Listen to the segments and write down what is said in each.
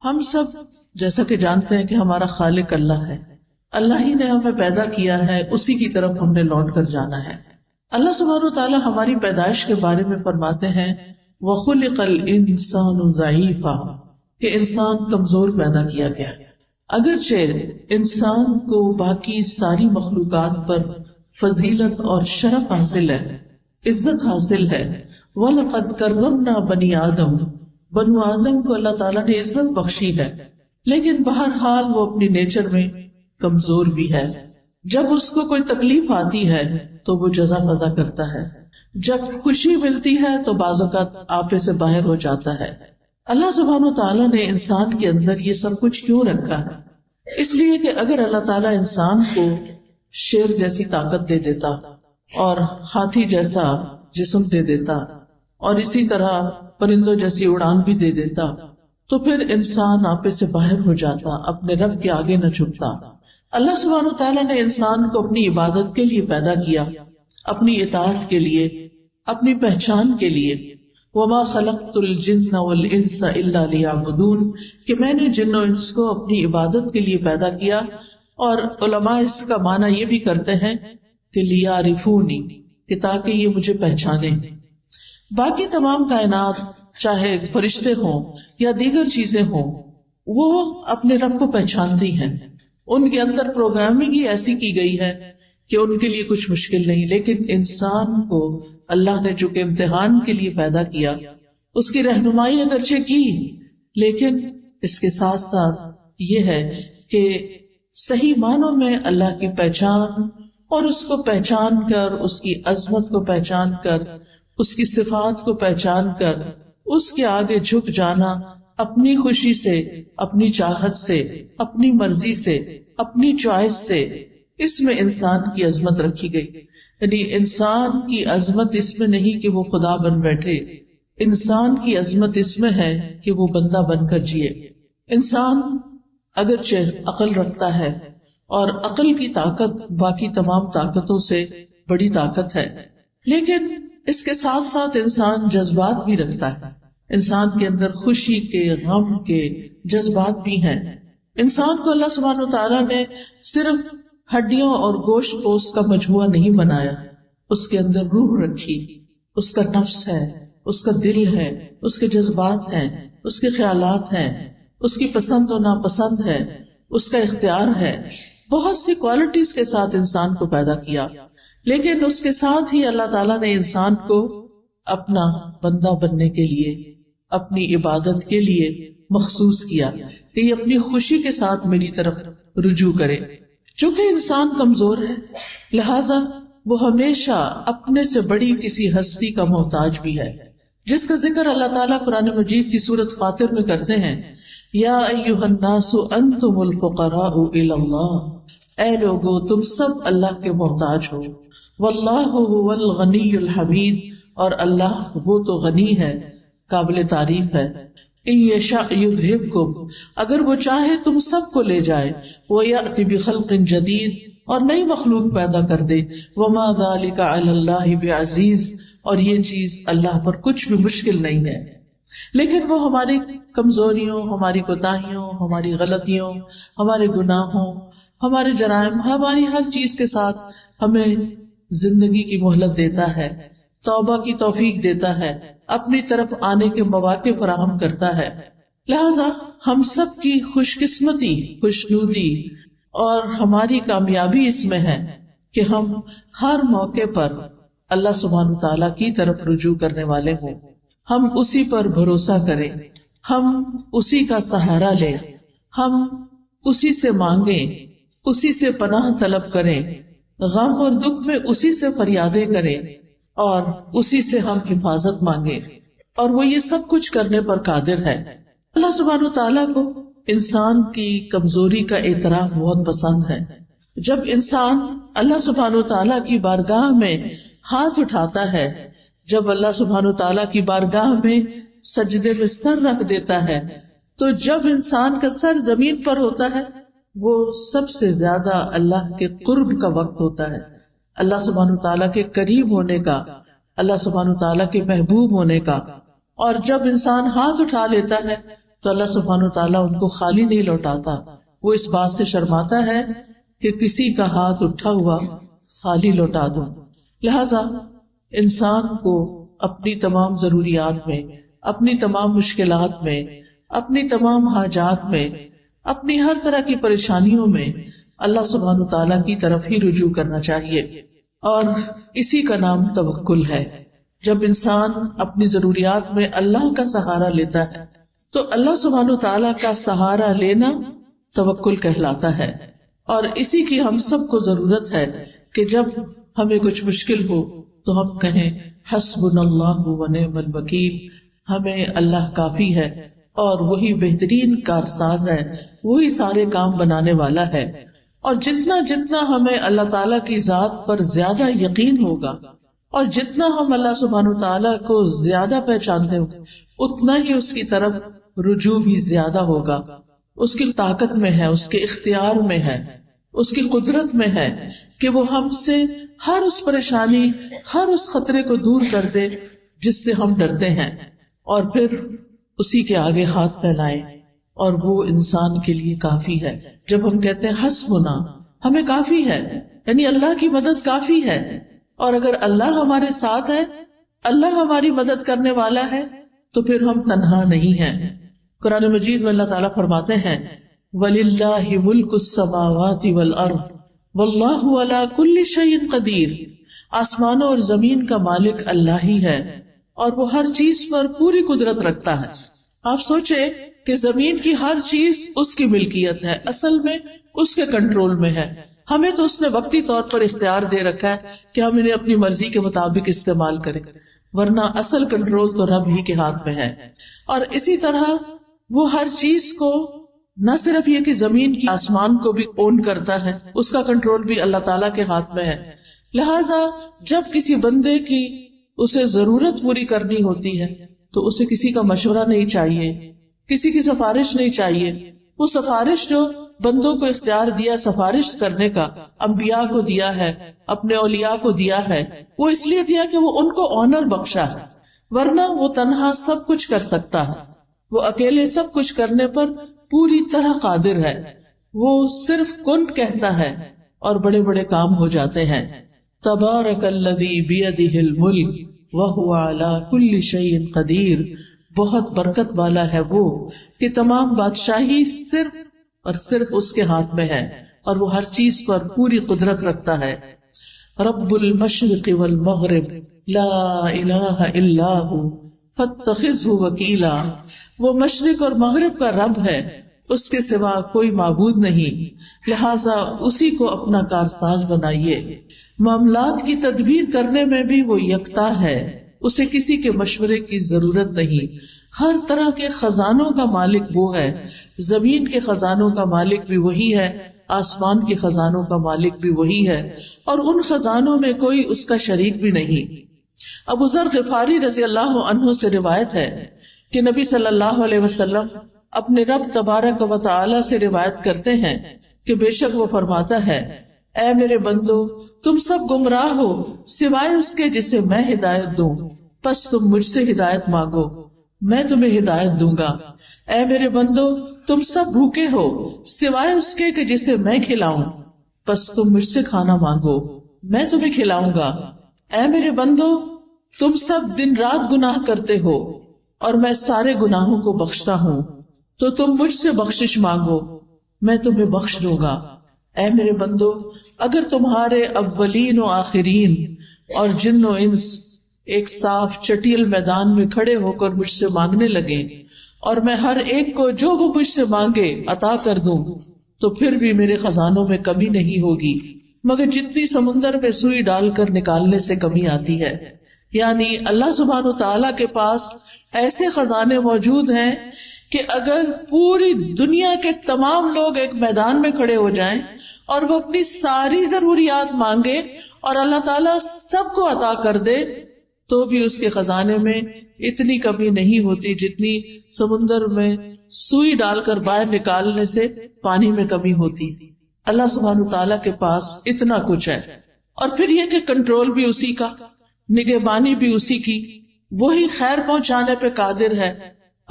ہم سب جیسا کہ جانتے ہیں کہ ہمارا خالق اللہ ہے، اللہ ہی نے ہمیں پیدا کیا ہے، اسی کی طرف ہم نے لوٹ کر جانا ہے۔ اللہ سبحانہ وتعالیٰ ہماری پیدائش کے بارے میں فرماتے ہیں وَخُلِقَ الْإِنسَانُ ضَعِيفًا، کہ انسان کمزور پیدا کیا گیا۔ اگرچہ انسان کو باقی ساری مخلوقات پر فضیلت اور شرف حاصل ہے، عزت حاصل ہے، وَلَقَدْ كَرَّمْنَا بَنِي آدم، بنو آدم کو اللہ تعالیٰ نے عزت بخشی ہے، لیکن بہرحال وہ اپنی نیچر میں کمزور بھی ہے۔ جب اس کو کوئی تکلیف آتی ہے تو وہ جزا فضا کرتا ہے، جب خوشی ملتی ہے تو بعض اوقات آپے سے باہر ہو جاتا ہے۔ اللہ سبحانہ وتعالیٰ نے انسان کے اندر یہ سب کچھ کیوں رکھا ہے؟ اس لیے کہ اگر اللہ تعالیٰ انسان کو شیر جیسی طاقت دے دیتا اور ہاتھی جیسا جسم دے دیتا اور اسی طرح پرندوں جیسی اڑان بھی دے دیتا تو پھر انسان آپے سے باہر ہو جاتا، اپنے رب کے آگے نہ جھکتا۔ اللہ سبحانہ وتعالیٰ نے انسان کو اپنی عبادت کے لیے پیدا کیا، اپنی اطاعت کے لیے، اپنی پہچان کے لیے۔ وَمَا خَلَقْتُ الْجِنَّ وَالْإِنسَ إِلَّا لِيَعْبُدُونَ، کہ میں نے جن و انس کو اپنی عبادت کے لیے پیدا کیا، اور علماء اس کا معنی یہ بھی کرتے ہیں کہ لِيَعْرِفُونِ، کہ تاکہ یہ مجھے پہچانے۔ باقی تمام کائنات چاہے فرشتے ہوں یا دیگر چیزیں ہوں، وہ اپنے رب کو پہچانتی ہیں، ان کے اندر پروگرامنگ ہی ایسی کی گئی ہے کہ ان کے لیے کچھ مشکل نہیں۔ لیکن انسان کو اللہ نے جو کہ امتحان کے لیے پیدا کیا، اس کی رہنمائی اگرچہ کی، لیکن اس کے ساتھ ساتھ یہ ہے کہ صحیح معنوں میں اللہ کی پہچان اور اس کو پہچان کر، اس کی عظمت کو پہچان کر، اس کی صفات کو پہچان کر اس کے آگے جھک جانا، اپنی خوشی سے، اپنی چاہت سے، اپنی مرضی سے، اپنی چوائس سے، اس میں انسان کی عظمت رکھی گئی۔ یعنی انسان کی عظمت اس میں نہیں کہ وہ خدا بن بیٹھے، انسان کی عظمت اس میں ہے کہ وہ بندہ بن کر جیے۔ انسان اگرچہ عقل رکھتا ہے، اور عقل کی طاقت باقی تمام طاقتوں سے بڑی طاقت ہے، لیکن اس کے ساتھ ساتھ انسان جذبات بھی رکھتا ہے۔ انسان کے اندر خوشی کے، غم کے جذبات بھی ہیں۔ انسان کو اللہ سبحانہ وتعالیٰ نے صرف ہڈیوں اور گوشت پوست کا مجموعہ نہیں بنایا، اس کے اندر روح رکھی، اس کا نفس ہے، اس کا دل ہے، اس کے جذبات ہیں، اس کے خیالات ہیں، اس کی پسند و ناپسند ہے، اس کا اختیار ہے، بہت سی کوالٹیز کے ساتھ انسان کو پیدا کیا۔ لیکن اس کے ساتھ ہی اللہ تعالیٰ نے انسان کو اپنا بندہ بننے کے لیے، اپنی عبادت کے لیے مخصوص کیا کہ یہ اپنی خوشی کے ساتھ میری طرف رجوع کرے۔ چونکہ انسان کمزور ہے، لہذا وہ ہمیشہ اپنے سے بڑی کسی ہستی کا محتاج بھی ہے، جس کا ذکر اللہ تعالیٰ قرآن مجید کی سورۃ فاطر میں کرتے ہیں، یا ایھا الناس انتم الفقراء الی اللہ، اے لوگو تم سب اللہ کے محتاج ہو، واللہ هو الغنی الحمید، اور اللہ وہ تو غنی ہے، قابل تعریف ہے۔ ان یشاء یذھبکم، اگر وہ چاہے تم سب کو لے جائے، ویأتی بخلق جدید، اور نئی مخلوق پیدا کر دے، وما ذلک علی اللہ بعزیز، اور یہ چیز اللہ پر کچھ بھی مشکل نہیں ہے۔ لیکن وہ ہماری کمزوریوں، ہماری کوتاہیوں، ہماری غلطیوں، ہمارے گناہوں، ہمارے جرائم، ہماری ہر چیز کے ساتھ ہمیں زندگی کی مہلت دیتا ہے، توبہ کی توفیق دیتا ہے، اپنی طرف آنے کے مواقع فراہم کرتا ہے۔ لہذا ہم سب کی خوش قسمتی، خوشنودی اور ہماری کامیابی اس میں ہے کہ ہم ہر موقع پر اللہ سبحانہ تعالیٰ کی طرف رجوع کرنے والے ہوں، ہم اسی پر بھروسہ کریں، ہم اسی کا سہارا لیں، ہم اسی سے مانگیں، اسی سے پناہ طلب کریں، غم اور دکھ میں اسی سے فریادیں کریں، اور اسی سے ہم حفاظت مانگیں، اور وہ یہ سب کچھ کرنے پر قادر ہے۔ اللہ سبحانہ تعالیٰ کو انسان کی کمزوری کا اعتراف بہت پسند ہے۔ جب انسان اللہ سبحانہ تعالیٰ کی بارگاہ میں ہاتھ اٹھاتا ہے، جب اللہ سبحانہ تعالیٰ کی بارگاہ میں سجدے میں سر رکھ دیتا ہے، تو جب انسان کا سر زمین پر ہوتا ہے، وہ سب سے زیادہ اللہ کے قرب کا وقت ہوتا ہے، اللہ سبحانہ تعالیٰ کے قریب ہونے کا، اللہ سبحانہ تعالیٰ کے محبوب ہونے کا۔ اور جب انسان ہاتھ اٹھا لیتا ہے تو اللہ سبحانہ وتعالیٰ ان کو خالی نہیں لوٹاتا. وہ اس بات سے شرماتا ہے کہ کسی کا ہاتھ اٹھا ہوا خالی لوٹا دوں. لہذا انسان کو اپنی تمام ضروریات میں، اپنی تمام مشکلات میں، اپنی تمام حاجات میں، اپنی ہر طرح کی پریشانیوں میں اللہ سبحانہ تعالیٰ کی طرف ہی رجوع کرنا چاہیے. اور اسی کا نام توکل ہے. جب انسان اپنی ضروریات میں اللہ کا سہارا لیتا ہے تو اللہ سبحانہ تعالیٰ کا سہارا لینا توکل کہلاتا ہے. اور اسی کی ہم سب کو ضرورت ہے کہ جب ہمیں کچھ مشکل ہو تو ہم کہیں حسبنا اللہ ونعم الوکیل، ہمیں اللہ کافی ہے اور وہی بہترین کارساز ہے، وہی سارے کام بنانے والا ہے. اور جتنا جتنا ہمیں اللہ تعالیٰ کی ذات پر زیادہ یقین ہوگا اور جتنا ہم اللہ سبحانہ تعالیٰ کو زیادہ پہچانتے ہوں اتنا ہی اس کی طرف رجوع بھی زیادہ ہوگا. اس کی طاقت میں ہے، اس کے اختیار میں ہے، اس کی قدرت میں ہے کہ وہ ہم سے ہر اس پریشانی، ہر اس خطرے کو دور کر دے جس سے ہم ڈرتے ہیں، اور پھر اسی کے آگے ہاتھ پھیلائے، اور وہ انسان کے لیے کافی ہے. جب ہم کہتے ہیں حسبنا، ہمیں کافی ہے، یعنی اللہ کی مدد کافی ہے. اور اگر اللہ ہمارے ساتھ ہے، اللہ ہماری مدد کرنے والا ہے، تو پھر ہم تنہا نہیں ہیں. قرآن مجید میں اللہ تعالیٰ فرماتے ہیں وَلِلَّهِ مُلْكُ السَّمَاوَاتِ وَالْأَرْضِ وَاللَّهُ عَلَى كُلِّ شَيْءٍ قَدِيرٌ. آسمانوں اور زمین کا مالک اللہ ہی ہے اور وہ ہر چیز پر پوری قدرت رکھتا ہے. آپ سوچے کہ زمین کی ہر چیز اس کی ملکیت ہے، اصل میں اس کے کنٹرول میں ہے. ہمیں تو اس نے وقتی طور پر اختیار دے رکھا ہے کہ ہم انہیں اپنی مرضی کے مطابق استعمال کریں، ورنہ اصل کنٹرول تو رب ہی کے ہاتھ میں ہے. اور اسی طرح وہ ہر چیز کو، نہ صرف یہ کہ زمین کی، آسمان کو بھی اون کرتا ہے، اس کا کنٹرول بھی اللہ تعالیٰ کے ہاتھ میں ہے. لہٰذا جب کسی بندے کی اسے ضرورت پوری کرنی ہوتی ہے تو اسے کسی کا مشورہ نہیں چاہیے، کسی کی سفارش نہیں چاہیے. وہ سفارش جو بندوں کو اختیار دیا سفارش کرنے کا، انبیاء کو دیا ہے، اپنے اولیاء کو دیا ہے، وہ اس لیے دیا کہ وہ ان کو آنر بخشا ہے، ورنہ وہ تنہا سب کچھ کر سکتا ہے. وہ اکیلے سب کچھ کرنے پر پوری طرح قادر ہے. وہ صرف کن کہتا ہے اور بڑے بڑے کام ہو جاتے ہیں. تبارک الذی بیدہ الملک وہو علی کل شیء قدیر. بہت برکت والا ہے وہ کہ تمام بادشاہی صرف اور صرف اس کے ہاتھ میں ہے اور وہ ہر چیز پر پوری قدرت رکھتا ہے. رب المشرق والمغرب لا الہ الا ہو فاتخذہ وکیلا. وہ مشرق اور مغرب کا رب ہے، اس کے سوا کوئی معبود نہیں، لہذا اسی کو اپنا کارساز بنائیے. معاملات کی تدبیر کرنے میں بھی وہ یکتا ہے، اسے کسی کے مشورے کی ضرورت نہیں. ہر طرح کے خزانوں کا مالک وہ ہے. زمین کے خزانوں کا مالک بھی وہی ہے، آسمان کے خزانوں کا مالک بھی وہی ہے، اور ان خزانوں میں کوئی اس کا شریک بھی نہیں. ابو ذر غفاری رضی اللہ عنہ سے روایت ہے کہ نبی صلی اللہ علیہ وسلم اپنے رب تبارک و تعالی سے روایت کرتے ہیں کہ بے شک وہ فرماتا ہے اے میرے بندو، تم سب گمراہ ہو سوائے اس کے جسے میں ہدایت دوں، پس تم مجھ سے ہدایت مانگو، میں تمہیں ہدایت دوں گا. اے میرے بندو، تم سب بھوکے ہو سوائے اس کے کہ جسے میں کھلاؤں، پس تم مجھ سے کھانا مانگو، میں تمہیں کھلاؤں گا. اے میرے بندو، تم سب دن رات گناہ کرتے ہو اور میں سارے گناہوں کو بخشتا ہوں، تو تم مجھ سے بخشش مانگو، میں تمہیں بخش دوں گا. اے میرے بندو، اگر تمہارے اولین و آخرین اور جن و انس ایک صاف چٹیل میدان میں کھڑے ہو کر مجھ سے مانگنے لگے اور میں ہر ایک کو جو وہ مجھ سے مانگے عطا کر دوں، تو پھر بھی میرے خزانوں میں کمی نہیں ہوگی مگر جتنی سمندر میں سوئی ڈال کر نکالنے سے کمی آتی ہے. یعنی اللہ سبحانہ وتعالیٰ کے پاس ایسے خزانے موجود ہیں کہ اگر پوری دنیا کے تمام لوگ ایک میدان میں کھڑے ہو جائیں اور وہ اپنی ساری ضروریات مانگے اور اللہ تعالیٰ سب کو عطا کر دے تو بھی اس کے خزانے میں اتنی کمی نہیں ہوتی جتنی سمندر میں سوئی ڈال کر باہر نکالنے سے پانی میں کمی ہوتی. اللہ سبحانہ تعالیٰ کے پاس اتنا کچھ ہے. اور پھر یہ کہ کنٹرول بھی اسی کا، نگہبانی بھی اسی کی، وہی خیر پہنچانے پہ قادر ہے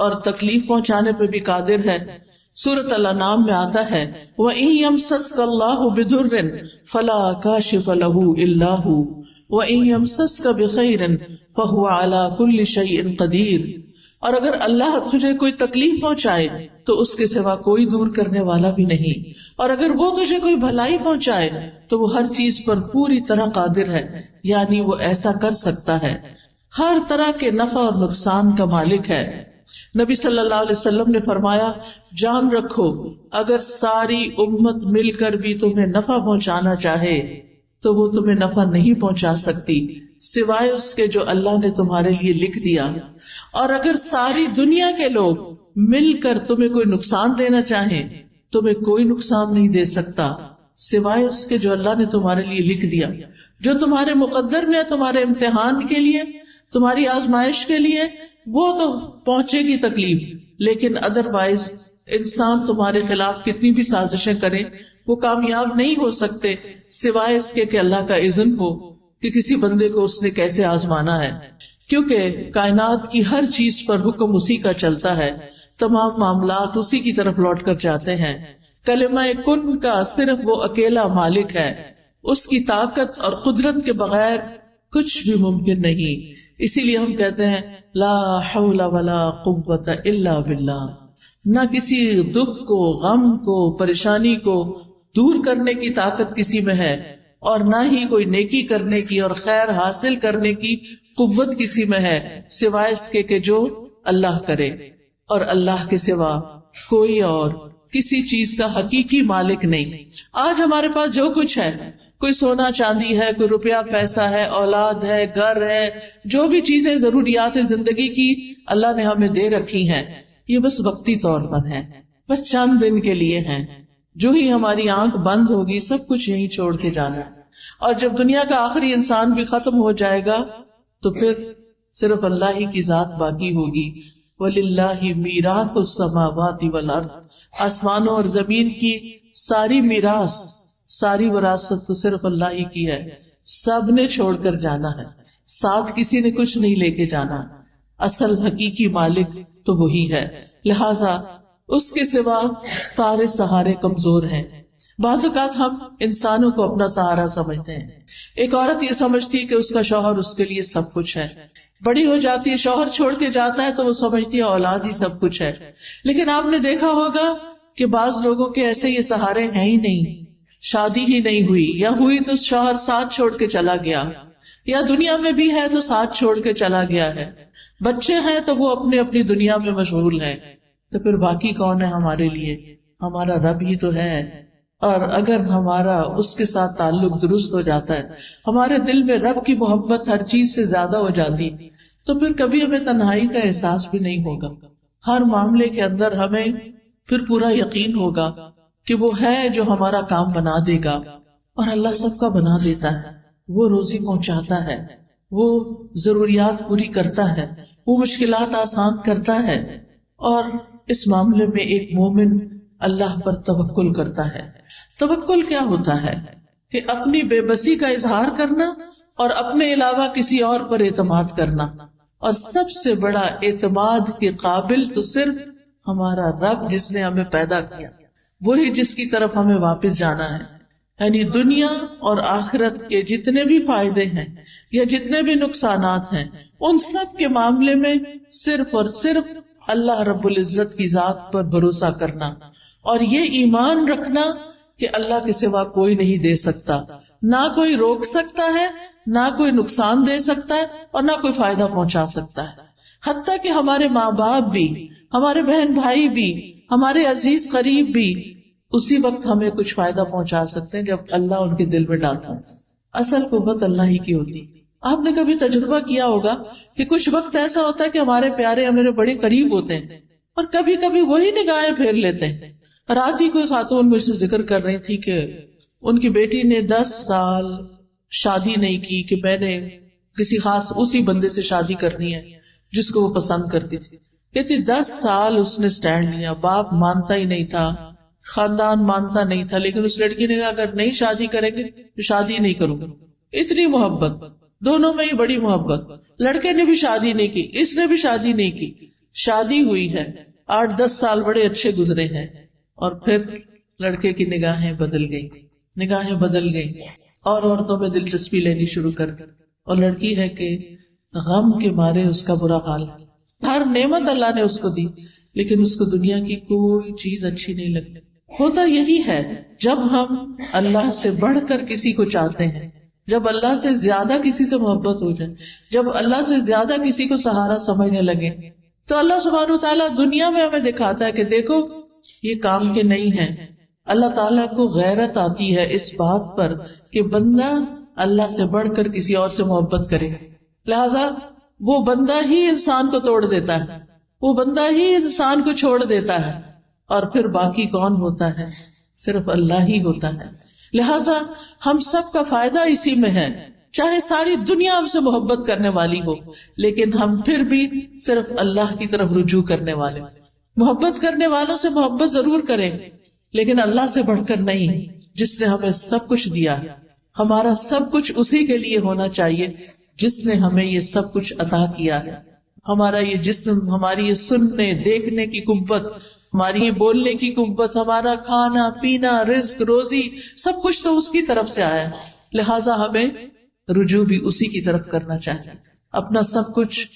اور تکلیف پہنچانے پہ بھی قادر ہے. سورۃ الانعام میں آتا ہے وَإِن يَمْسَسْكَ اللَّهُ بِضُرٍّ فَلَا كَاشِفَ لَهُ إِلَّا هُوَ وَإِن يَمْسَسْكَ بِخَيْرٍ فَهُوَ عَلَى كُلِّ شَيْءٍ قَدِيرٌ. اور اگر اللہ تجھے کوئی تکلیف پہنچائے تو اس کے سوا کوئی دور کرنے والا بھی نہیں، اور اگر وہ تجھے کوئی بھلائی پہنچائے تو وہ ہر چیز پر پوری طرح قادر ہے، یعنی وہ ایسا کر سکتا ہے، ہر طرح کے نفع اور نقصان کا مالک ہے. نبی صلی اللہ علیہ وسلم نے فرمایا جان رکھو اگر ساری امت مل کر بھی تمہیں نفع پہنچانا چاہے تو وہ تمہیں نفع نہیں پہنچا سکتی سوائے اس کے جو اللہ نے تمہارے لیے لکھ دیا، اور اگر ساری دنیا کے لوگ مل کر تمہیں کوئی نقصان دینا چاہیں تمہیں کوئی نقصان نہیں دے سکتا سوائے اس کے جو اللہ نے تمہارے لیے لکھ دیا، جو تمہارے مقدر میں ہے، تمہارے امتحان کے لیے، تمہاری آزمائش کے لیے. وہ تو پہنچے گی تکلیف، لیکن ادروائز انسان تمہارے خلاف کتنی بھی سازشیں کرے وہ کامیاب نہیں ہو سکتے سوائے اس کے کہ اللہ کا اذن ہو کہ کسی بندے کو اس نے کیسے آزمانا ہے. کیونکہ کائنات کی ہر چیز پر حکم اسی کا چلتا ہے، تمام معاملات اسی کی طرف لوٹ کر جاتے ہیں. کلمہ کن کا صرف وہ اکیلا مالک ہے، اس کی طاقت اور قدرت کے بغیر کچھ بھی ممکن نہیں. اسی لیے ہم کہتے ہیں لا حول ولا قوت الا باللہ. نہ کسی دکھ کو، غم کو، پریشانی کو دور کرنے کی طاقت کسی میں ہے، اور نہ ہی کوئی نیکی کرنے کی اور خیر حاصل کرنے کی قوت کسی میں ہے سوائے اس کے کہ جو اللہ کرے. اور اللہ کے سوا کوئی اور کسی چیز کا حقیقی مالک نہیں. آج ہمارے پاس جو کچھ ہے، کوئی سونا چاندی ہے، کوئی روپیہ پیسہ ہے، اولاد ہے، گھر ہے، جو بھی چیزیں ضروریات زندگی کی اللہ نے ہمیں دے رکھی ہیں، یہ بس وقتی طور پر ہے، بس چند دن کے لیے ہیں. جو ہی ہماری آنکھ بند ہوگی سب کچھ یہیں چھوڑ کے جانا ہے، اور جب دنیا کا آخری انسان بھی ختم ہو جائے گا تو پھر صرف اللہ ہی کی ذات باقی ہوگی. وَلِلَّهِ مِيرَاثُ السَّمَاوَاتِ وَالْأَرْضِ. آسمانوں اور زمین کی ساری میراث، ساری وراثت تو صرف اللہ ہی کی ہے. سب نے چھوڑ کر جانا ہے، ساتھ کسی نے کچھ نہیں لے کے جانا. اصل حقیقی مالک تو وہی ہے، لہذا اس کے سوا سارے سہارے کمزور ہیں. بعض اوقات ہم انسانوں کو اپنا سہارا سمجھتے ہیں. ایک عورت یہ سمجھتی ہے کہ اس کا شوہر اس کے لیے سب کچھ ہے، بڑی ہو جاتی ہے، شوہر چھوڑ کے جاتا ہے تو وہ سمجھتی ہے اولاد ہی سب کچھ ہے. لیکن آپ نے دیکھا ہوگا کہ بعض لوگوں کے ایسے یہ سہارے ہیں ہی نہیں، شادی ہی نہیں ہوئی، یا ہوئی تو شوہر ساتھ چھوڑ کے چلا گیا، یا دنیا میں بھی ہے تو ساتھ چھوڑ کے چلا گیا ہے، بچے ہیں تو وہ اپنی اپنی دنیا میں مشغول ہے. تو پھر باقی کون ہے ہمارے لیے؟ ہمارا رب ہی تو ہے. اور اگر ہمارا اس کے ساتھ تعلق درست ہو جاتا ہے، ہمارے دل میں رب کی محبت ہر چیز سے زیادہ ہو جاتی، تو پھر کبھی ہمیں تنہائی کا احساس بھی نہیں ہوگا. ہر معاملے کے اندر ہمیں پھر پورا یقین ہوگا کہ وہ ہے جو ہمارا کام بنا دے گا. اور اللہ سب کا بنا دیتا ہے، وہ روزی پہنچاتا ہے، وہ ضروریات پوری کرتا ہے، وہ مشکلات آسان کرتا ہے. اور اس معاملے میں ایک مومن اللہ پر توکل کرتا ہے. توکل کیا ہوتا ہے؟ کہ اپنی بے بسی کا اظہار کرنا اور اپنے علاوہ کسی اور پر اعتماد کرنا. اور سب سے بڑا اعتماد کے قابل تو صرف ہمارا رب، جس نے ہمیں پیدا کیا، وہی جس کی طرف ہمیں واپس جانا ہے. یعنی دنیا اور آخرت کے جتنے بھی فائدے ہیں یا جتنے بھی نقصانات ہیں، ان سب کے معاملے میں صرف اور صرف اللہ رب العزت کی ذات پر بھروسہ کرنا، اور یہ ایمان رکھنا کہ اللہ کے سوا کوئی نہیں دے سکتا، نہ کوئی روک سکتا ہے، نہ کوئی نقصان دے سکتا ہے، اور نہ کوئی فائدہ پہنچا سکتا ہے. حتیٰ کہ ہمارے ماں باپ بھی، ہمارے بہن بھائی بھی، ہمارے عزیز قریب بھی اسی وقت ہمیں کچھ فائدہ پہنچا سکتے ہیں جب اللہ ان کے دل میں ڈالتا ہے. اصل قوت اللہ ہی کی ہوتی. آپ نے کبھی تجربہ کیا ہوگا کہ کچھ وقت ایسا ہوتا ہے کہ ہمارے پیارے ہمارے بڑے قریب ہوتے ہیں، اور کبھی کبھی وہی نگاہیں پھیر لیتے ہیں. رات ہی کوئی خاتون مجھ سے ذکر کر رہی تھی کہ ان کی بیٹی نے 10 سال شادی نہیں کی، کہ میں نے کسی خاص اسی بندے سے شادی کرنی ہے جس کو وہ پسند کرتی تھی. کہتی 10 سال اس نے سٹینڈ لیا، باپ مانتا ہی نہیں تھا، خاندان مانتا نہیں تھا، لیکن اس لڑکی نے کہا اگر نہیں شادی کریں گے تو شادی نہیں کروں گا. اتنی محبت، دونوں میں ہی بڑی محبت. لڑکے نے بھی شادی نہیں کی، اس نے بھی شادی نہیں کی، شادی ہوئی ہے، 8-10 سال بڑے اچھے گزرے ہیں، اور پھر لڑکے کی نگاہیں بدل گئی اور عورتوں میں دلچسپی لینی شروع کر دی، اور لڑکی ہے کہ غم کے مارے اس کا برا حال ہے۔ ہر نعمت اللہ نے اس کو دی، لیکن اس کو دنیا کی کوئی چیز اچھی نہیں لگتی۔ ہوتا یہی ہے جب ہم اللہ سے بڑھ کر کسی کو چاہتے ہیں، جب اللہ سے زیادہ کسی سے محبت ہو جائے، جب اللہ سے زیادہ کسی کو سہارا سمجھنے لگے، تو اللہ سبحانہ وتعالیٰ دنیا میں ہمیں دکھاتا ہے کہ دیکھو یہ کام کے نہیں ہیں۔ اللہ تعالیٰ کو غیرت آتی ہے اس بات پر کہ بندہ اللہ سے بڑھ کر کسی اور سے محبت کرے، لہذا وہ بندہ ہی انسان کو توڑ دیتا ہے، وہ بندہ ہی انسان کو چھوڑ دیتا ہے، اور پھر باقی کون ہوتا ہے؟ صرف اللہ ہی ہوتا ہے۔ لہذا ہم سب کا فائدہ اسی میں ہے، چاہے ساری دنیا ہم سے محبت کرنے والی ہو، لیکن ہم پھر بھی صرف اللہ کی طرف رجوع کرنے والے۔ محبت کرنے والوں سے محبت ضرور کریں، لیکن اللہ سے بڑھ کر نہیں، جس نے ہمیں سب کچھ دیا۔ ہمارا سب کچھ اسی کے لیے ہونا چاہیے جس نے ہمیں یہ سب کچھ عطا کیا ہے۔ ہمارا یہ جسم، ہماری یہ سننے دیکھنے کی قوت، ہماری یہ بولنے کی قوت، ہمارا کھانا پینا، رزق روزی، سب کچھ تو اس کی طرف سے آیا ہے، لہٰذا ہمیں رجوع بھی اسی کی طرف کرنا چاہیے، اپنا سب کچھ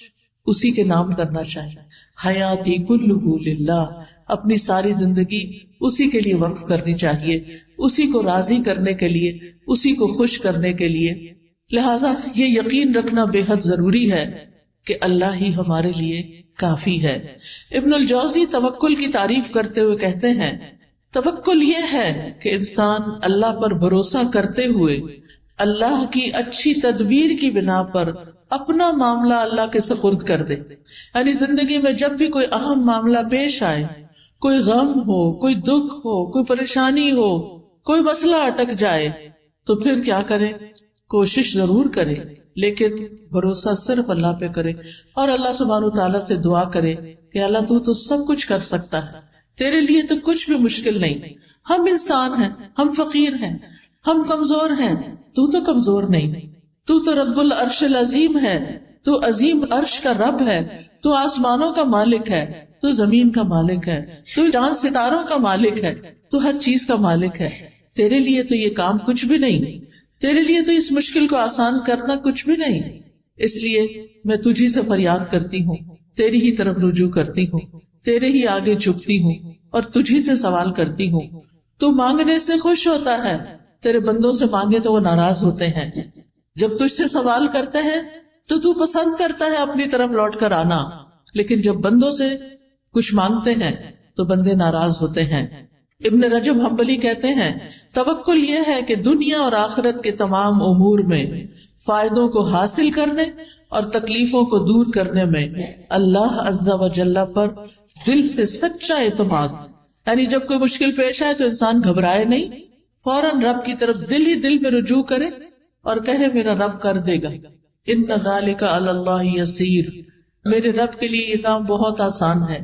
اسی کے نام کرنا چاہیے۔ حیاتی کلہ للہ، اپنی ساری زندگی اسی کے لیے وقف کرنی چاہیے، اسی کو راضی کرنے کے لیے، اسی کو خوش کرنے کے لیے۔ لہٰذا یہ یقین رکھنا بے حد ضروری ہے کہ اللہ ہی ہمارے لیے کافی ہے۔ ابن الجوزی توکل کی تعریف کرتے ہوئے کہتے ہیں، توکل یہ ہے کہ انسان اللہ پر بھروسہ کرتے ہوئے اللہ کی اچھی تدبیر کی بنا پر اپنا معاملہ اللہ کے سپرد کر دے۔ یعنی زندگی میں جب بھی کوئی اہم معاملہ پیش آئے، کوئی غم ہو، کوئی دکھ ہو، کوئی پریشانی ہو، کوئی مسئلہ اٹک جائے، تو پھر کیا کرے؟ کوشش ضرور کرے، لیکن بھروسہ صرف اللہ پہ کرے، اور اللہ سبحانہ تعالیٰ سے دعا کرے کہ اللہ تو سب کچھ کر سکتا ہے، تیرے لیے تو کچھ بھی مشکل نہیں۔ ہم انسان ہیں، ہم فقیر ہیں، ہم کمزور ہیں، تو کمزور نہیں، تو رب العرش العظیم ہے، تو عظیم عرش کا رب ہے، تو آسمانوں کا مالک ہے، تو زمین کا مالک ہے، تو چاند ستاروں کا مالک ہے، تو ہر چیز کا مالک ہے۔ تیرے لیے تو یہ کام کچھ بھی نہیں، تیرے لیے تو اس مشکل کو آسان کرنا کچھ بھی نہیں، اس لیے میں تجھی سے فریاد کرتی ہوں، تیری ہی طرف رجوع کرتی ہوں، تیرے ہی آگے جھکتی ہوں اور تجھی سے سوال کرتی ہوں۔ تو مانگنے سے خوش ہوتا ہے، تیرے بندوں سے مانگے تو وہ ناراض ہوتے ہیں۔ جب تجھ سے سوال کرتے ہیں تو پسند کرتا ہے اپنی طرف لوٹ کر آنا، لیکن جب بندوں سے کچھ مانگتے ہیں تو بندے ناراض ہوتے ہیں۔ ابن رجب حنبلی کہتے ہیں، توکل یہ ہے کہ دنیا اور آخرت کے تمام امور میں فائدوں کو حاصل کرنے اور تکلیفوں کو دور کرنے میں اللہ عز و جل پر دل سے سچا اعتماد، یعنی جب کوئی مشکل پیش آئے تو انسان گھبرائے نہیں، فوراً رب کی طرف دل ہی دل میں رجوع کرے اور کہے میرا رب کر دے گا، ان ذالک علی اللہ یسیر، میرے رب کے لیے یہ کام بہت آسان ہے،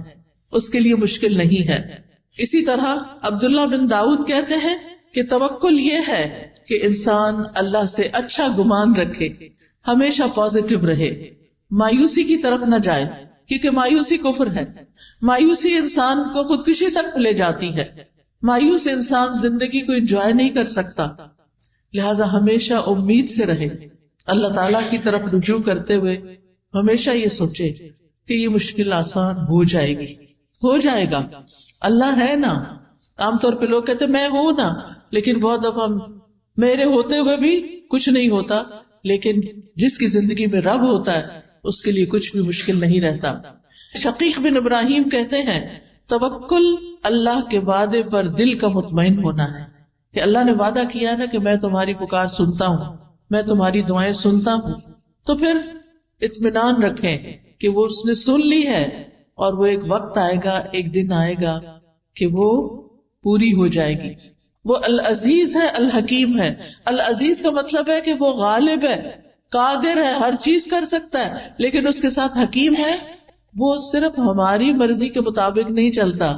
اس کے لیے مشکل نہیں ہے۔ اسی طرح عبداللہ بن داؤد کہتے ہیں کہ توکل یہ ہے کہ انسان اللہ سے اچھا گمان رکھے، ہمیشہ پازیٹو رہے، مایوسی کی طرف نہ جائے، کیونکہ مایوسی کفر ہے، مایوسی انسان کو خودکشی تک لے جاتی ہے، مایوس انسان زندگی کو انجوائے نہیں کر سکتا۔ لہذا ہمیشہ امید سے رہے، اللہ تعالیٰ کی طرف رجوع کرتے ہوئے ہمیشہ یہ سوچے کہ یہ مشکل آسان ہو جائے گی، ہو جائے گا، اللہ ہے نا۔ عام طور پہ لوگ کہتے میں ہوں نا، لیکن بہت دفعہ میرے ہوتے ہوئے بھی کچھ نہیں ہوتا، لیکن جس کی زندگی میں رب ہوتا ہے اس کے لیے کچھ بھی مشکل نہیں رہتا۔ شقیق بن ابراہیم کہتے ہیں، توکل اللہ کے وعدے پر دل کا مطمئن ہونا ہے، کہ اللہ نے وعدہ کیا نا کہ میں تمہاری پکار سنتا ہوں، میں تمہاری دعائیں سنتا ہوں، تو پھر اطمینان رکھیں کہ وہ اس نے سن لی ہے، اور وہ ایک وقت آئے گا، ایک دن آئے گا کہ وہ پوری ہو جائے گی۔ وہ العزیز ہے، الحکیم ہے۔ العزیز کا مطلب ہے کہ وہ غالب ہے، قادر ہے، ہر چیز کر سکتا ہے، لیکن اس کے ساتھ حکیم ہے، وہ صرف ہماری مرضی کے مطابق نہیں چلتا،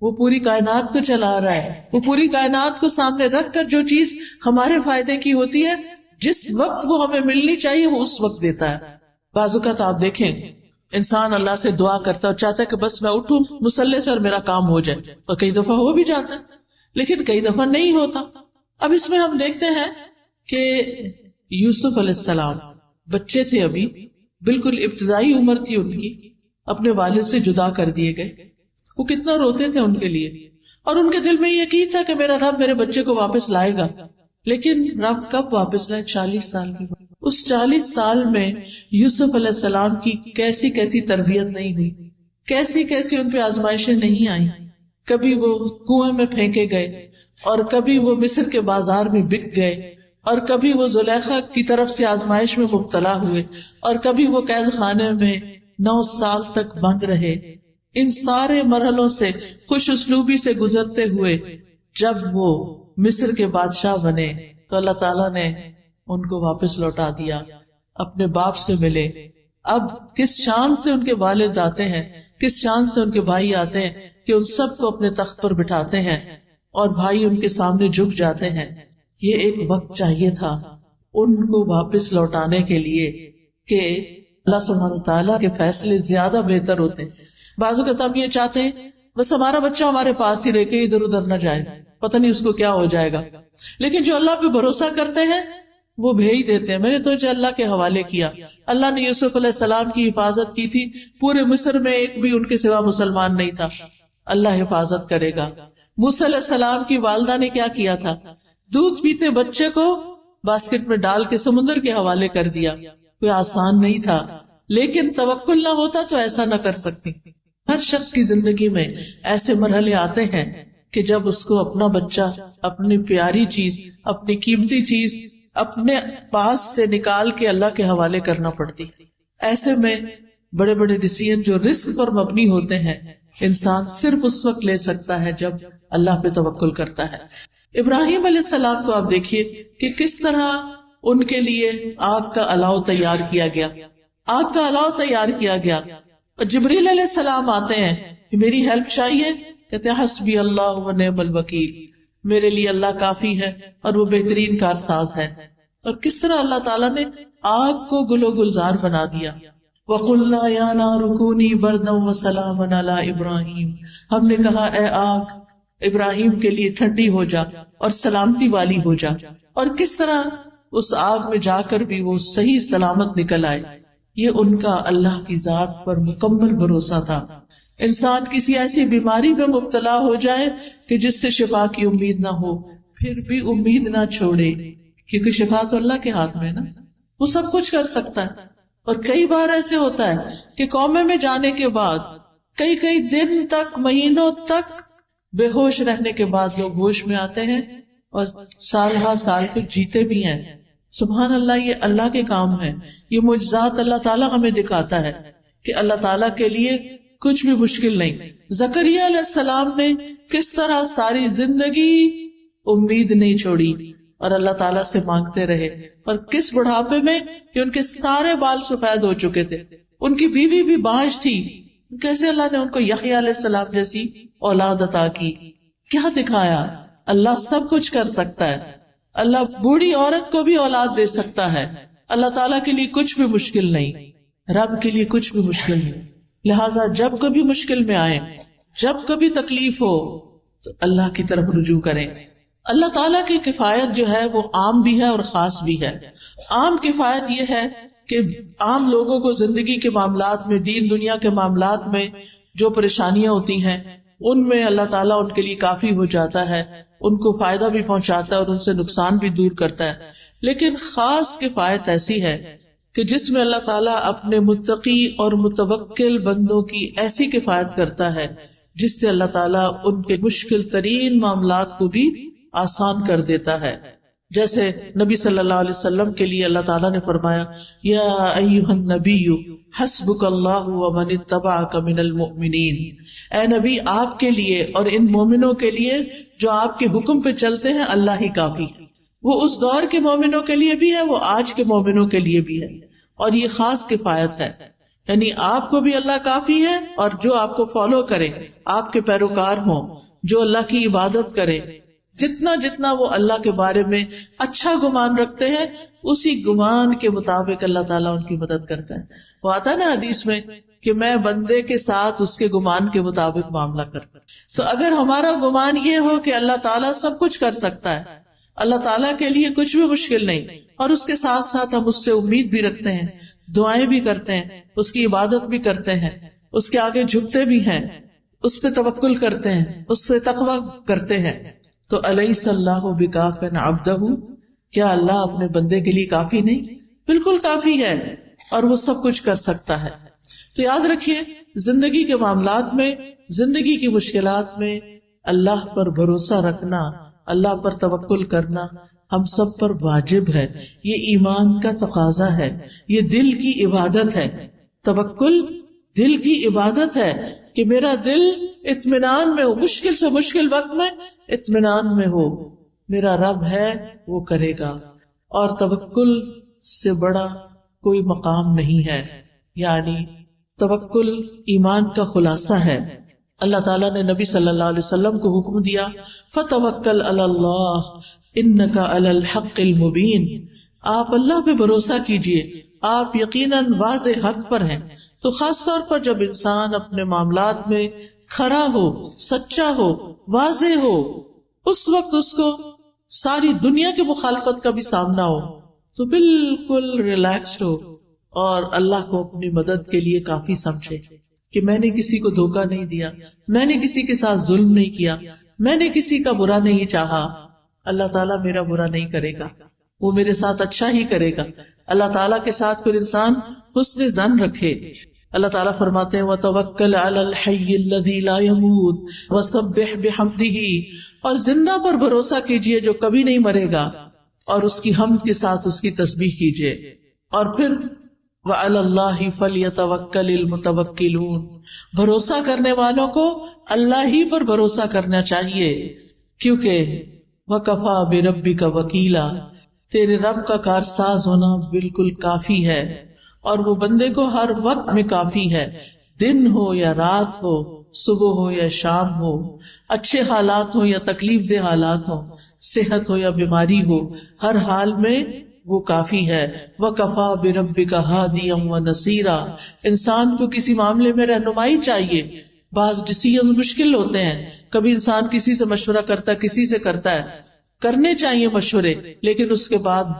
وہ پوری کائنات کو چلا رہا ہے، وہ پوری کائنات کو سامنے رکھ کر جو چیز ہمارے فائدے کی ہوتی ہے، جس وقت وہ ہمیں ملنی چاہیے وہ اس وقت دیتا ہے۔ بعض اوقات آپ دیکھیں انسان اللہ سے دعا کرتا ہے اور چاہتا ہے کہ بس میں اٹھوں مصلی سے اور میرا کام ہو جائے، اور کئی دفعہ ہو بھی جاتا ہے لیکن کئی دفعہ نہیں ہوتا۔ اب اس میں ہم دیکھتے ہیں کہ یوسف علیہ السلام بچے تھے، ابھی بالکل ابتدائی عمر تھی ان کی، اپنے والد سے جدا کر دیے گئے۔ وہ کتنا روتے تھے ان کے لیے، اور ان کے دل میں یہ یقین تھا کہ میرا رب میرے بچے کو واپس لائے گا، لیکن رب کب واپس لائے؟ 40 سال کی۔ اس 40 سال میں یوسف علیہ السلام کی کیسی کیسی تربیت نہیں ہوئی، کیسی کیسی ان پہ آزمائشیں نہیں آئیں۔ کبھی وہ کنویں میں پھینکے گئے، اور کبھی وہ مصر کے بازار میں بک گئے، اور کبھی وہ زلیخا کی طرف سے آزمائش میں مبتلا ہوئے، اور کبھی وہ قید خانے میں 9 سال تک بند رہے۔ ان سارے مرحلوں سے خوش اسلوبی سے گزرتے ہوئے جب وہ مصر کے بادشاہ بنے تو اللہ تعالیٰ نے ان کو واپس لوٹا دیا، اپنے باپ سے ملے۔ اب کس شان سے ان کے والد آتے ہیں، کس شان سے ان کے بھائی آتے ہیں کہ ان سب کو اپنے تخت پر بٹھاتے ہیں اور بھائی ان کے سامنے جھک جاتے ہیں۔ یہ ایک وقت چاہیے تھا ان کو واپس لوٹانے کے لیے کہ اللہ سبحانہ وتعالیٰ کے فیصلے زیادہ بہتر ہوتے ہیں۔ بعض اوقات ہم یہ چاہتے ہیں بس ہمارا بچہ ہمارے پاس ہی رہ کے ادھر ادھر نہ جائے، پتہ نہیں اس کو کیا ہو جائے گا، لیکن جو اللہ پہ بھروسہ کرتے ہیں وہ بھیج دیتے ہیں۔ میں نے تو اللہ کے حوالے کیا، اللہ نے یوسف علیہ السلام کی حفاظت کی تھی، پورے مصر میں ایک بھی ان کے سوا مسلمان نہیں تھا، اللہ حفاظت کرے گا۔ موسیٰ علیہ السلام کی والدہ نے کیا کیا تھا؟ دودھ پیتے بچے کو باسکٹ میں ڈال کے سمندر کے حوالے کر دیا۔ کوئی آسان نہیں تھا، لیکن توکل نہ ہوتا تو ایسا نہ کر سکتی۔ ہر شخص کی زندگی میں ایسے مرحلے آتے ہیں کہ جب اس کو اپنا بچہ، اپنی پیاری چیز، اپنی قیمتی چیز اپنے پاس سے نکال کے اللہ کے حوالے کرنا پڑتی۔ ایسے میں بڑے بڑے ڈیسیژن جو رسک پر مبنی ہوتے ہیں انسان صرف اس وقت لے سکتا ہے جب اللہ پہ توکل کرتا ہے۔ ابراہیم علیہ السلام کو آپ دیکھیے کہ کس طرح ان کے لیے آگ کا الاؤ تیار کیا گیا، آگ کا الاؤ تیار کیا گیا، اور جبریل علیہ السلام آتے ہیں کہ میری ہیلپ چاہیے، کہتے ہیں حسبی اللہ و نعم الوکیل، میرے لیے اللہ کافی ہے اور وہ بہترین کارساز ہے۔ اور کس طرح اللہ تعالیٰ نے آگ کو گل و گلزار بنا دیا۔ وَقُلْنَا يَا نَارُ كُونِي بَرْدًا وَسَلَامًا عَلَىٰ إِبْرَاهِيمَ، ہم نے کہا اے آگ ابراہیم کے لیے ٹھنڈی ہو جا اور سلامتی والی ہو جا۔ اور کس طرح اس آگ میں جا کر بھی وہ صحیح سلامت نکل آئے۔ یہ ان کا اللہ کی ذات پر مکمل بھروسہ تھا۔ انسان کسی ایسی بیماری میں مبتلا ہو جائے کہ جس سے شفا کی امید نہ ہو، پھر بھی امید نہ چھوڑے، کیونکہ شفا تو اللہ کے ہاتھ میں نا، وہ سب کچھ کر سکتا ہے۔ اور کئی بار ایسے ہوتا ہے کہ کومے میں جانے کے بعد کئی دن تک، مہینوں تک بے ہوش رہنے کے بعد لوگ ہوش میں آتے ہیں اور سال ہر سال کو جیتے بھی ہیں۔ سبحان اللہ، یہ اللہ کے کام ہے، یہ معجزات اللہ تعالیٰ ہمیں دکھاتا ہے کہ اللہ تعالیٰ کے لیے کچھ بھی مشکل نہیں۔ زکریا علیہ السلام نے کس طرح ساری زندگی امید نہیں چھوڑی اور اللہ تعالیٰ سے مانگتے رہے، اور کس بڑھاپے میں کہ ان کے سارے بال سفید ہو چکے تھے، ان کی بیوی بھی بانجھ تھی، کیسے اللہ نے ان کو یحییٰ علیہ السلام جیسی اولاد عطا کی۔ کیا دکھایا؟ اللہ سب کچھ کر سکتا ہے، اللہ بوڑھی عورت کو بھی اولاد دے سکتا ہے، اللہ تعالیٰ کے لیے کچھ بھی مشکل نہیں، رب کے لیے کچھ بھی مشکل نہیں۔ لہٰذا جب کبھی مشکل میں آئے، جب کبھی تکلیف ہو تو اللہ کی طرف رجوع کریں۔ اللہ تعالیٰ کی کفایت جو ہے وہ عام بھی ہے اور خاص بھی ہے۔ عام کفایت یہ ہے کہ عام لوگوں کو زندگی کے معاملات میں، دین دنیا کے معاملات میں جو پریشانیاں ہوتی ہیں ان میں اللہ تعالیٰ ان کے لیے کافی ہو جاتا ہے، ان کو فائدہ بھی پہنچاتا ہے اور ان سے نقصان بھی دور کرتا ہے۔ لیکن خاص کفایت ایسی ہے کہ جس میں اللہ تعالیٰ اپنے متقی اور متوکل بندوں کی ایسی کفایت کرتا ہے جس سے اللہ تعالیٰ ان کے مشکل ترین معاملات کو بھی آسان کر دیتا ہے۔ جیسے نبی صلی اللہ علیہ وسلم کے لیے اللہ تعالیٰ نے فرمایا یا ایھا النبی حسبک اللہ ومن اتبعک من المؤمنین، اے نبی آپ کے لیے اور ان مومنوں کے لیے جو آپ کے حکم پہ چلتے ہیں اللہ ہی کافی ہے۔ وہ اس دور کے مومنوں کے لیے بھی ہے، وہ آج کے مومنوں کے لیے بھی ہے، اور یہ خاص کفایت ہے، یعنی آپ کو بھی اللہ کافی ہے، اور جو آپ کو فالو کرے، آپ کے پیروکار ہوں، جو اللہ کی عبادت کرے، جتنا جتنا وہ اللہ کے بارے میں اچھا گمان رکھتے ہیں اسی گمان کے مطابق اللہ تعالیٰ ان کی مدد کرتا ہے. وہ آتا ہے نا حدیث میں کہ میں بندے کے ساتھ اس کے گمان کے مطابق معاملہ کرتا ہوں. تو اگر ہمارا گمان یہ ہو کہ اللہ تعالیٰ سب کچھ کر سکتا ہے، اللہ تعالیٰ کے لیے کچھ بھی مشکل نہیں، اور اس کے ساتھ ساتھ ہم اس سے امید بھی رکھتے ہیں، دعائیں بھی کرتے ہیں، اس کی عبادت بھی کرتے ہیں، اس کے آگے جھکتے بھی ہیں، اس پہ توکل کرتے ہیں، اس سے تقوی کرتے ہیں، تو الیس اللہ بکاف عبدہ، کیا اللہ اپنے بندے کے لیے کافی نہیں؟ بالکل کافی ہے، اور وہ سب کچھ کر سکتا ہے. تو یاد رکھیے زندگی کے معاملات میں، زندگی کی مشکلات میں اللہ پر بھروسہ رکھنا، اللہ پر توکل کرنا ہم سب پر واجب ہے. یہ ایمان کا تقاضا ہے، یہ دل کی عبادت ہے. توکل دل کی عبادت ہے کہ میرا دل اطمینان میں ہو، مشکل سے مشکل وقت میں اطمینان میں ہو، میرا رب ہے وہ کرے گا. اور توکل سے بڑا کوئی مقام نہیں ہے. یعنی توکل ایمان کا خلاصہ ہے. اللہ تعالیٰ نے نبی صلی اللہ علیہ وسلم کو حکم دیا فَتَوَكَّلْ عَلَى اللَّهِ إِنَّكَ عَلَى الْحَقِّ الْمُبِينِ، آپ اللہ پہ بھروسہ کیجئے، آپ یقیناً واضح حق پر ہیں. تو خاص طور پر جب انسان اپنے معاملات میں کھرا ہو، سچا ہو، واضح ہو، اس وقت اس کو ساری دنیا کی مخالفت کا بھی سامنا ہو تو بالکل ریلیکسڈ ہو اور اللہ کو اپنی مدد کے لیے کافی سمجھے کہ میں نے کسی کو دھوکہ نہیں دیا، میں نے کسی کے ساتھ ظلم نہیں کیا، میں نے کسی کا برا نہیں چاہا. اللہ تعالیٰ میرا برا نہیں کرے گا، وہ میرے ساتھ اچھا ہی کرے گا. اللہ تعالیٰ کے ساتھ پھر انسان حسن ظن رکھے. اللہ تعالیٰ فرماتے ہیں وَتَوَكَّلْ عَلَى الْحَيِّ الَّذِي لَا يَمُوتُ وَسَبِّحْ بِحَمْدِهِ، اور زندہ پر بھروسہ کیجئے جو کبھی نہیں مرے گا، اور اس کی حمد کے ساتھ اس کی تسبیح کیجئے. اور پھر وَعَلَى اللَّهِ فَلْيَتَوَكَّلِ الْمُتَوَكِّلُونَ، بھروسہ کرنے والوں کو اللہ ہی پر بھروسہ کرنا چاہیے، کیونکہ وَكَفَى بِرَبِّكَ وَكِيلًا، تیرے رب کا کارساز ہونا بالکل کافی ہے، اور وہ بندے کو ہر وقت میں کافی ہے، دن ہو یا رات ہو، صبح ہو یا شام ہو، اچھے حالات ہو یا تکلیف دہ حالات ہو، صحت ہو یا بیماری ہو، ہر حال میں وہ کافی ہے. وَكَفَى بِرَبِّكَ هَادِيًا وَنَصِيرًا، انسان کو کسی معاملے میں رہنمائی چاہیے. بعض ڈیسیژن مشکل ہوتے ہیں، کبھی انسان کسی سے مشورہ کرتا ہے، کسی سے کرتا ہے، کرنے چاہیے مشورے، لیکن اس کے بعد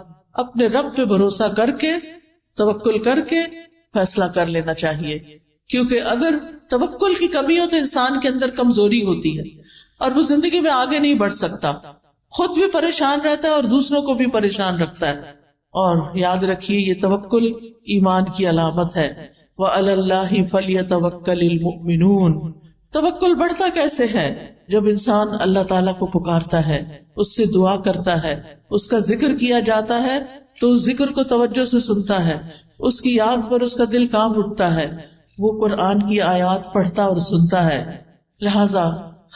اپنے رب پہ بھروسہ کر کے، توکل کر کے فیصلہ کر لینا چاہیے. کیونکہ اگر توکل کی کمی ہو تو انسان کے اندر کمزوری ہوتی ہے اور وہ زندگی میں آگے نہیں بڑھ سکتا، خود بھی پریشان رہتا ہے اور دوسروں کو بھی پریشان رکھتا ہے. اور یاد رکھیے یہ توکل ایمان کی علامت ہے. وَعَلَى اللَّهِ فَلْيَتَوَكَّلِ الْمُؤْمِنُونَ، توکل بڑھتا کیسے ہے؟ جب انسان اللہ تعالیٰ کو پکارتا ہے، اس سے دعا کرتا ہے، اس کا ذکر کیا جاتا ہے تو اس ذکر کو توجہ سے سنتا ہے، اس کی یاد پر اس کا دل کانپ اٹھتا ہے، وہ قرآن کی آیات پڑھتا اور سنتا ہے. لہذا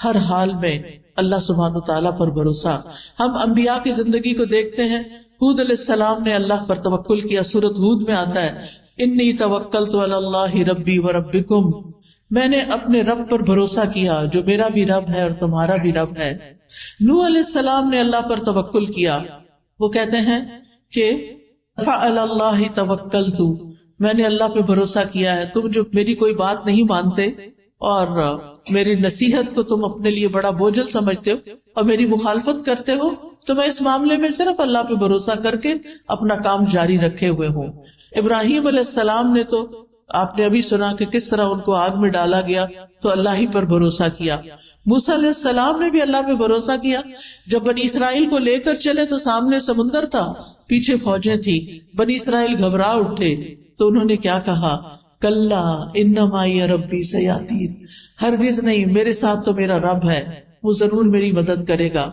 ہر حال میں اللہ سبحانہ تعالیٰ پر بھروسہ. ہم انبیاء کی زندگی کو دیکھتے ہیں. ہود علیہ السلام نے اللہ پر توکل کیا. سورۃ ہود میں آتا ہے انی توکلت علی اللہ ربی و ربکم، میں نے اپنے رب پر بھروسہ کیا جو میرا بھی رب ہے اور تمہارا بھی رب ہے. نوح علیہ السلام نے اللہ پر توکل کیا. وہ کہتے ہیں کہ فعلی اللہ توکلت، میں نے اللہ پہ بھروسہ کیا ہے. تم جو میری کوئی بات نہیں مانتے اور میری نصیحت کو تم اپنے لیے بڑا بوجھل سمجھتے ہو اور میری مخالفت کرتے ہو، تو میں اس معاملے میں صرف اللہ پہ بھروسہ کر کے اپنا کام جاری رکھے ہوئے ہوں. ابراہیم علیہ السلام نے تو آپ نے ابھی سنا کہ کس طرح ان کو آگ میں ڈالا گیا تو اللہ ہی پر بھروسہ کیا. موسیٰ علیہ السلام نے بھی اللہ پہ بھروسہ کیا. جب بنی اسرائیل کو لے کر چلے تو سامنے سمندر تھا، پیچھے فوجیں تھی، بنی اسرائیل گھبرا اٹھے تو انہوں نے کیا کہا؟ کلا ان معی ربی سیہدین، ہرگز نہیں، میرے ساتھ تو میرا رب ہے، وہ ضرور میری مدد کرے گا.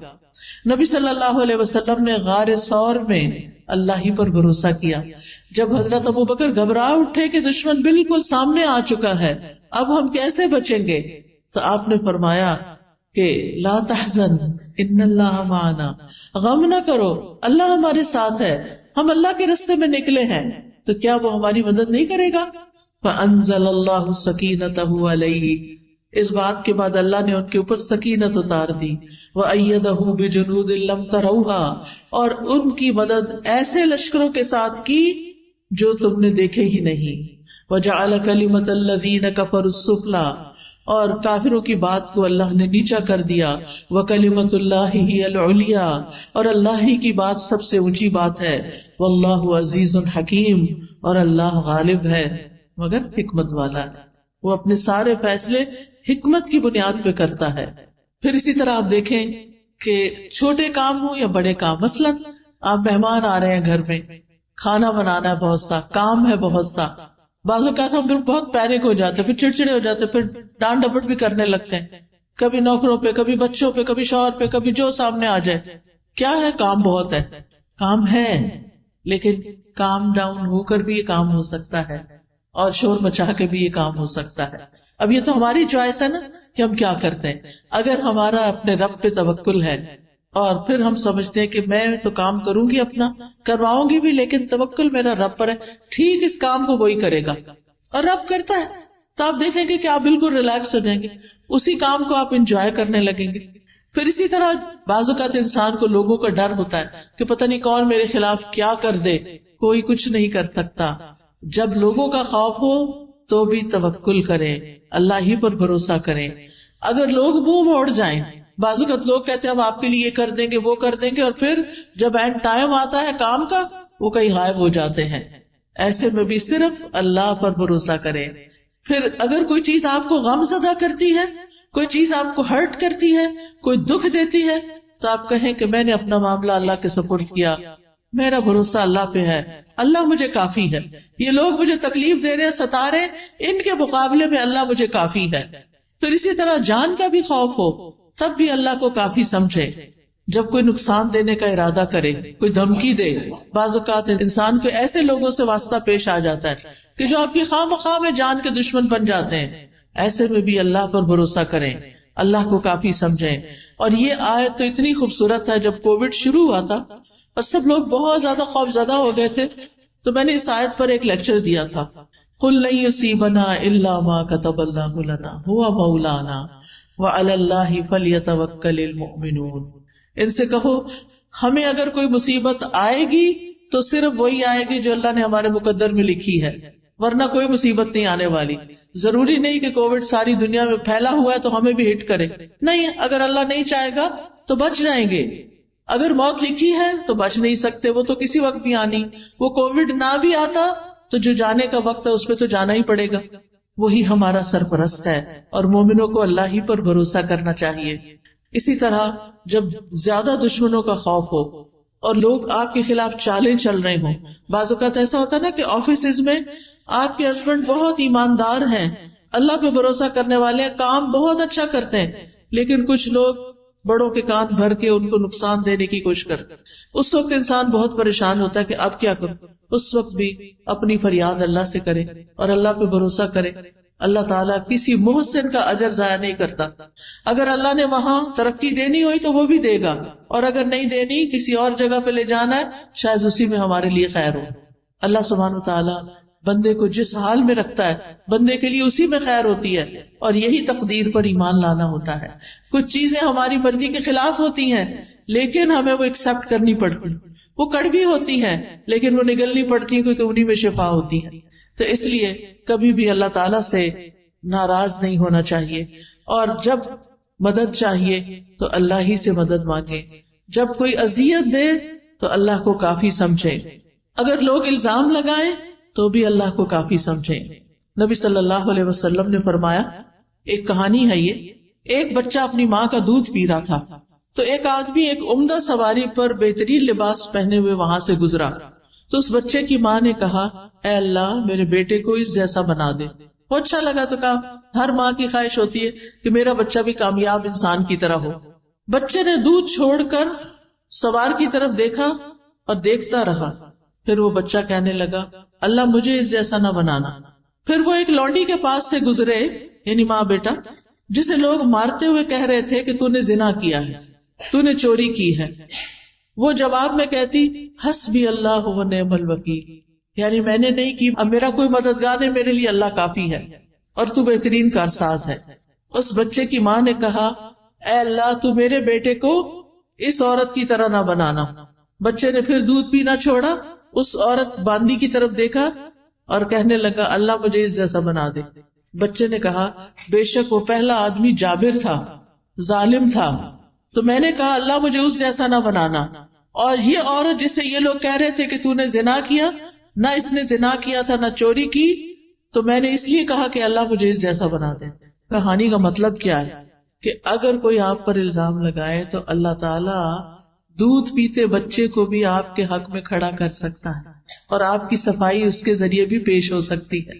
نبی صلی اللہ علیہ وسلم نے غار ثور میں اللہ ہی پر بھروسہ کیا. جب حضرت ابوبکر گھبرا اٹھے کہ دشمن بالکل سامنے آ چکا ہے، اب ہم کیسے بچیں گے، تو آپ نے فرمایا کہ لا تحزن ان اللہ معنا، غم نہ کرو، اللہ ہمارے ساتھ ہے، ہم اللہ کے راستے میں نکلے ہیں، تو کیا وہ ہماری مدد نہیں کرے گا؟ فانزل اللہ سکینتہ علیہ، اس بات کے بعد اللہ نے ان کے اوپر سکینت اتار دی. وَأَيَّدَهُ بِجُنُودٍ لَّمْ تَرَوْهَا، اور ان کی مدد ایسے لشکروں کے ساتھ کی جو تم نے دیکھے ہی نہیں. وَجَعَلَ كَلِمَةَ الَّذِينَ كَفَرُوا السُّفْلَىٰ، اور کافروں کی بات کو اللہ نے نیچا کر دیا. وَكَلِمَةُ اللَّهِ هِيَ الْعُلْيَا، اور اللہ ہی کی بات سب سے اونچی بات ہے. وَاللَّهُ عَزِيزٌ حَكِيمٌ، اور اللہ غالب ہے مگر حکمت والا ہے، وہ اپنے سارے فیصلے حکمت کی بنیاد پہ کرتا ہے. پھر اسی طرح آپ دیکھیں کہ چھوٹے کام ہوں یا بڑے کام، مثلا آپ مہمان آ رہے ہیں گھر میں، کھانا بنانا ہے، بہت سا کام ہے، بہت سا. بعض اوقات ہم بہت پینک ہو جاتے ہیں، پھر چڑچڑے ہو جاتے ہیں، پھر ڈانٹ ڈپٹ بھی کرنے لگتے ہیں، کبھی نوکروں پہ، کبھی بچوں پہ، کبھی شوہر پہ، کبھی جو سامنے آ جائے. کیا ہے؟ کام بہت ہے. کام ہے لیکن کام ڈاؤن ہو کر بھی یہ کام ہو سکتا ہے، اور شور مچا کے بھی یہ کام ہو سکتا ہے. اب یہ تو ہماری چوائس ہے نا کہ ہم کیا کرتے ہیں. اگر ہمارا اپنے رب پہ توکل ہے اور پھر ہم سمجھتے ہیں کہ میں تو کام کروں گی، اپنا کرواؤں گی بھی، لیکن توکل میرا رب پر ہے، ٹھیک اس کام کو وہی کرے گا اور رب کرتا ہے، تو آپ دیکھیں گے کہ آپ بالکل ریلیکس ہو جائیں گے، اسی کام کو آپ انجوائے کرنے لگیں گے. پھر اسی طرح بعض اوقات انسان کو لوگوں کا ڈر ہوتا ہے کہ پتہ نہیں کون میرے خلاف کیا کر دے، کوئی کچھ نہیں کر سکتا. جب لوگوں کا خوف ہو تو بھی توکل کریں، اللہ ہی پر بھروسہ کریں. اگر لوگ منہ موڑ جائیں، بعض اوقات لوگ کہتے ہیں ہم آپ کے لیے یہ کر دیں گے، وہ کر دیں گے، اور پھر جب اینڈ ٹائم آتا ہے کام کا وہ کہیں غائب ہو جاتے ہیں. ایسے میں بھی صرف اللہ پر بھروسہ کریں. پھر اگر کوئی چیز آپ کو غم زدہ کرتی ہے، کوئی چیز آپ کو ہرٹ کرتی ہے، کوئی دکھ دیتی ہے، تو آپ کہیں کہ میں نے اپنا معاملہ اللہ کے سپرد کیا، میرا بھروسہ اللہ پہ ہے، اللہ مجھے کافی ہے. یہ لوگ مجھے تکلیف دے رہے ہیں، ستا رہے ہیں، ان کے مقابلے میں اللہ مجھے کافی ہے. پھر اسی طرح جان کا بھی خوف ہو تب بھی اللہ کو کافی سمجھے. جب کوئی نقصان دینے کا ارادہ کرے، کوئی دھمکی دے، بعض اوقات انسان کو ایسے لوگوں سے واسطہ پیش آ جاتا ہے کہ جو آپ کی خواہ مخواہ میں جان کے دشمن بن جاتے ہیں. ایسے میں بھی اللہ پر بھروسہ کریں، اللہ کو کافی سمجھیں. اور یہ آیت تو اتنی خوبصورت ہے. جب کووڈ شروع ہوا تھا اور سب لوگ بہت زیادہ خوف زدہ ہو گئے تھے، تو میں نے اس آیت پر ایک لیکچر دیا تھا، قُلْ لَن يُصِيبَنَا إِلَّا مَا كَتَبَ اللَّهُ لَنَا هُوَ مَوْلَانَا وَعَلَى اللَّهِ فَلْيَتَوَكَّلِ الْمُؤْمِنُونَ. ان سے کہو ہمیں اگر کوئی مصیبت آئے گی تو صرف وہی آئے گی جو اللہ نے ہمارے مقدر میں لکھی ہے، ورنہ کوئی مصیبت نہیں آنے والی. ضروری نہیں کہ کووڈ ساری دنیا میں پھیلا ہوا ہے تو ہمیں بھی ہٹ کرے، نہیں، اگر اللہ نہیں چاہے گا تو بچ جائیں گے. اگر موت لکھی ہے تو بچ نہیں سکتے، وہ تو کسی وقت بھی آنی. وہ کووڈ نہ بھی آتا تو جو جانے کا وقت ہے اس پہ تو جانا ہی پڑے گا. وہی ہمارا سرپرست ہے، اور مومنوں کو اللہ ہی پر بھروسہ کرنا چاہیے. اسی طرح جب زیادہ دشمنوں کا خوف ہو اور لوگ آپ کے خلاف چالیں چل رہے ہوں، بعض اوقات ایسا ہوتا ہے نا کہ آفیسز میں آپ کے ہسبینڈ بہت ایماندار ہیں، اللہ پہ بھروسہ کرنے والے ہیں، کام بہت اچھا کرتے ہیں، لیکن کچھ لوگ بڑوں کے کان بھر کے ان کو نقصان دینے کی کوشش کرتے. اس وقت انسان بہت پریشان ہوتا ہے کہ اب کیا کروں. اس وقت بھی اپنی فریاد اللہ سے کرے اور اللہ پہ بھروسہ کرے. اللہ تعالیٰ کسی محسن کا اجر ضائع نہیں کرتا. اگر اللہ نے وہاں ترقی دینی ہوئی تو وہ بھی دے گا، اور اگر نہیں دینی، کسی اور جگہ پہ لے جانا ہے، شاید اسی میں ہمارے لیے خیر ہو. اللہ سبحانہ وتعالیٰ بندے کو جس حال میں رکھتا ہے بندے کے لیے اسی میں خیر ہوتی ہے، اور یہی تقدیر پر ایمان لانا ہوتا ہے. کچھ چیزیں ہماری مرضی کے خلاف ہوتی ہیں لیکن ہمیں وہ ایکسپٹ کرنی پڑتی، وہ کڑوی ہوتی ہیں لیکن وہ نگلنی پڑتی کیونکہ انہی میں شفا ہوتی ہے. تو اس لیے کبھی بھی اللہ تعالیٰ سے ناراض نہیں ہونا چاہیے، اور جب مدد چاہیے تو اللہ ہی سے مدد مانگے. جب کوئی اذیت دے تو اللہ کو کافی سمجھے. اگر لوگ الزام لگائیں تو بھی اللہ کو کافی سمجھیں. نبی صلی اللہ علیہ وسلم نے فرمایا، ایک کہانی ہے یہ، ایک بچہ اپنی ماں کا دودھ پی رہا تھا تو ایک آدمی ایک عمدہ سواری پر بہترین لباس پہنے ہوئے وہاں سے گزرا. تو اس بچے کی ماں نے کہا، اے اللہ میرے بیٹے کو اس جیسا بنا دے. وہ اچھا لگا تو کہا، ہر ماں کی خواہش ہوتی ہے کہ میرا بچہ بھی کامیاب انسان کی طرح ہو. بچے نے دودھ چھوڑ کر سوار کی طرف دیکھا اور دیکھتا رہا. پھر وہ بچہ کہنے لگا، اللہ مجھے اس جیسا نہ بنانا. پھر وہ ایک لونڈی کے پاس سے گزرے، یعنی ماں بیٹا، جسے لوگ مارتے ہوئے کہہ رہے تھے کہ تو نے زنا کیا ہے، تو نے چوری کی ہے. وہ جواب میں کہتی، حسبی اللہ و نعم الوکیل، یعنی میں نے نہیں کی، اب میرا کوئی مددگار نہیں، میرے لیے اللہ کافی ہے اور تو بہترین کارساز ہے. اس بچے کی ماں نے کہا اے اللہ تو میرے بیٹے کو اس عورت کی طرح نہ بنانا. بچے نے پھر دودھ پینا چھوڑا, اس عورت باندی کی طرف دیکھا اور کہنے لگا اللہ مجھے اس جیسا بنا دے. بچے نے کہا بے شک وہ پہلا آدمی جابر تھا, ظالم تھا, تو میں نے کہا اللہ مجھے اس جیسا نہ بنانا. اور یہ عورت جس سے یہ لوگ کہہ رہے تھے کہ تو نے زنا کیا, نہ اس نے زنا کیا تھا نہ چوری کی, تو میں نے اس لیے کہا کہ اللہ مجھے اس جیسا بنا دے. کہانی کا مطلب کیا ہے کہ اگر کوئی آپ پر الزام لگائے تو اللہ تعالیٰ دودھ پیتے بچے کو بھی آپ کے حق میں کھڑا کر سکتا ہے اور آپ کی صفائی اس کے ذریعے بھی پیش ہو سکتی ہے.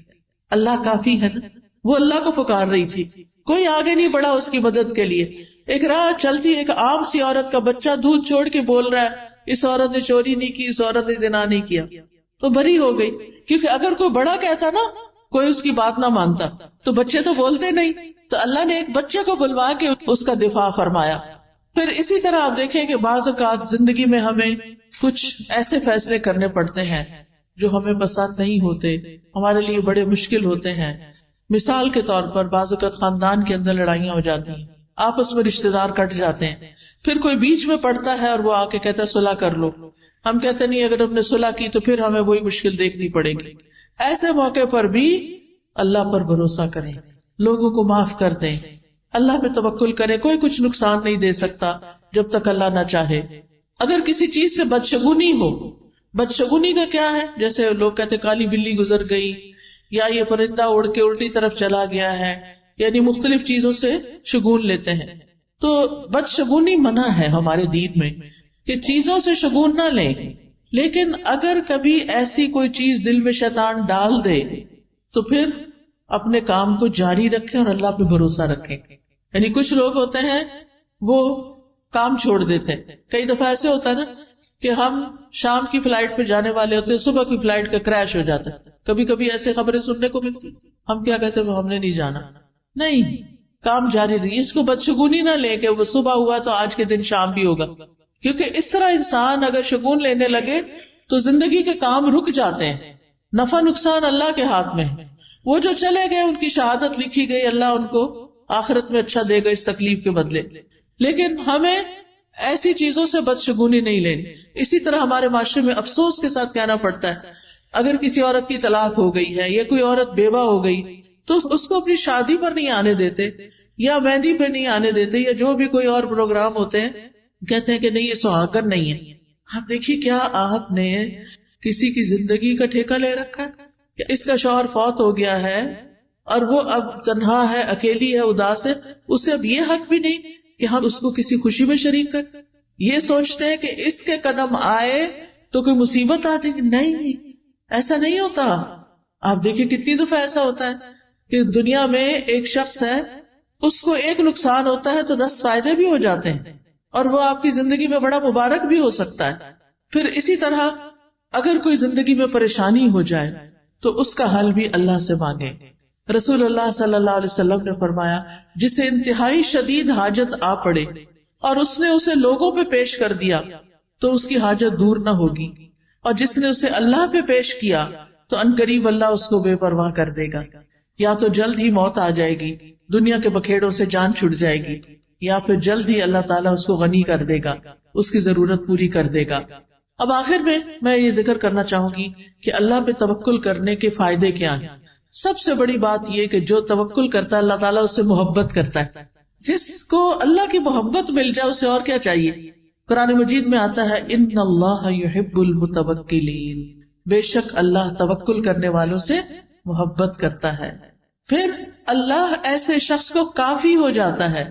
اللہ کافی ہے نا. وہ اللہ کو پکار رہی تھی, کوئی آگے نہیں بڑھا اس کی مدد کے لیے. ایک راہ چلتی ایک عام سی عورت کا بچہ دودھ چھوڑ کے بول رہا ہے اس عورت نے چوری نہیں کی, اس عورت نے زنا نہیں کیا, تو بری ہو گئی. کیونکہ اگر کوئی بڑا کہتا نا, کوئی اس کی بات نہ مانتا, تو بچے تو بولتے نہیں, تو اللہ نے ایک بچے کو بلوا کے اس کا دفاع فرمایا. پھر اسی طرح آپ دیکھیں کہ بعض اوقات زندگی میں ہمیں کچھ ایسے فیصلے کرنے پڑتے ہیں جو ہمیں پسند نہیں ہوتے, ہمارے لیے بڑے مشکل ہوتے ہیں. مثال کے طور پر بعض اوقات خاندان کے اندر لڑائیاں ہو جاتی ہیں, آپس میں رشتے دار کٹ جاتے ہیں, پھر کوئی بیچ میں پڑتا ہے اور وہ آ کے کہتا ہے صلح کر لو. ہم کہتے نہیں اگر ہم نے صلح کی تو پھر ہمیں وہی مشکل دیکھنی پڑے گی. ایسے موقع پر بھی اللہ پر بھروسہ کریں, لوگوں کو معاف کر دیں, اللہ پہ توکل کریں. کوئی کچھ نقصان نہیں دے سکتا جب تک اللہ نہ چاہے. اگر کسی چیز سے بدشگونی ہو, بدشگونی کا کیا ہے, جیسے لوگ کہتے کالی بلی گزر گئی, یا یہ پرندہ اڑ کے الٹی طرف چلا گیا ہے, یعنی مختلف چیزوں سے شگون لیتے ہیں. تو بدشگونی منع ہے ہمارے دین میں کہ چیزوں سے شگون نہ لیں. لیکن اگر کبھی ایسی کوئی چیز دل میں شیطان ڈال دے تو پھر اپنے کام کو جاری رکھیں اور اللہ پہ بھروسہ رکھیں. یعنی کچھ لوگ ہوتے ہیں وہ کام چھوڑ دیتے ہیں. کئی دفعہ ایسے ہوتا ہے نا کہ ہم شام کی فلائٹ پہ جانے والے ہوتے ہیں, صبح کی فلائٹ کا کریش ہو جاتا ہے. کبھی کبھی ایسے خبریں سننے کو ملتی, ہم کیا کہتے ہیں ہم نے نہیں جانا. نہیں, کام جاری رہی. اس کو بدشگونی نہ لے کہ وہ صبح ہوا تو آج کے دن شام بھی ہوگا, کیونکہ اس طرح انسان اگر شگون لینے لگے تو زندگی کے کام رک جاتے ہیں. نفع نقصان اللہ کے ہاتھ میں ہے. وہ جو چلے گئے ان کی شہادت لکھی گئی, اللہ ان کو آخرت میں اچھا دے گا اس تکلیف کے بدلے. لیکن ہمیں ایسی چیزوں سے بدشگونی نہیں لینی. اسی طرح ہمارے معاشرے میں افسوس کے ساتھ کہنا پڑتا ہے اگر کسی عورت کی طلاق ہو گئی ہے یا کوئی عورت بیوہ ہو گئی تو اس کو اپنی شادی پر نہیں آنے دیتے, یا مہندی پہ نہیں آنے دیتے, یا جو بھی کوئی اور پروگرام ہوتے ہیں کہتے ہیں کہ نہیں یہ سہاگن نہیں ہے. آپ دیکھیے کیا آپ نے کسی کی زندگی کا ٹھیکہ لے رکھا ہے. اس کا شوہر فوت ہو گیا ہے اور وہ اب تنہا ہے, اکیلی ہے, اداس ہے, اسے اب یہ حق بھی نہیں کہ ہم اس کو کسی خوشی میں شریک کر. یہ سوچتے ہیں کہ اس کے قدم آئے تو کوئی مصیبت آ جائے گی. نہیں, ایسا نہیں ہوتا. آپ دیکھیں کتنی دفعہ ایسا ہوتا ہے کہ دنیا میں ایک شخص ہے, اس کو ایک نقصان ہوتا ہے تو 10 فائدے بھی ہو جاتے ہیں, اور وہ آپ کی زندگی میں بڑا مبارک بھی ہو سکتا ہے. پھر اسی طرح اگر کوئی زندگی میں پریشانی ہو جائے تو اس کا حل بھی اللہ سے مانگے. رسول اللہ صلی اللہ علیہ وسلم نے فرمایا جسے انتہائی شدید حاجت آ پڑے اور اس نے اسے لوگوں پہ پیش کر دیا تو اس کی حاجت دور نہ ہوگی, اور جس نے اسے اللہ پہ پیش کیا تو عنقریب اللہ اس کو بے پرواہ کر دے گا. یا تو جلد ہی موت آ جائے گی, دنیا کے بکھیڑوں سے جان چھٹ جائے گی, یا پھر جلد ہی اللہ تعالیٰ اس کو غنی کر دے گا, اس کی ضرورت پوری کر دے گا. اب آخر میں یہ ذکر کرنا چاہوں گی کہ اللہ پہ توکل کرنے کے فائدے کیا ہیں. سب سے بڑی بات یہ کہ جو توکل کرتا ہے اللہ تعالیٰ اس سے محبت کرتا ہے. جس کو اللہ کی محبت مل جائے اسے اور کیا چاہیے. قرآن مجید میں آتا ہے ان اللہ یحب المتوکلین, بے شک اللہ توکل کرنے والوں سے محبت کرتا ہے. پھر اللہ ایسے شخص کو کافی ہو جاتا ہے.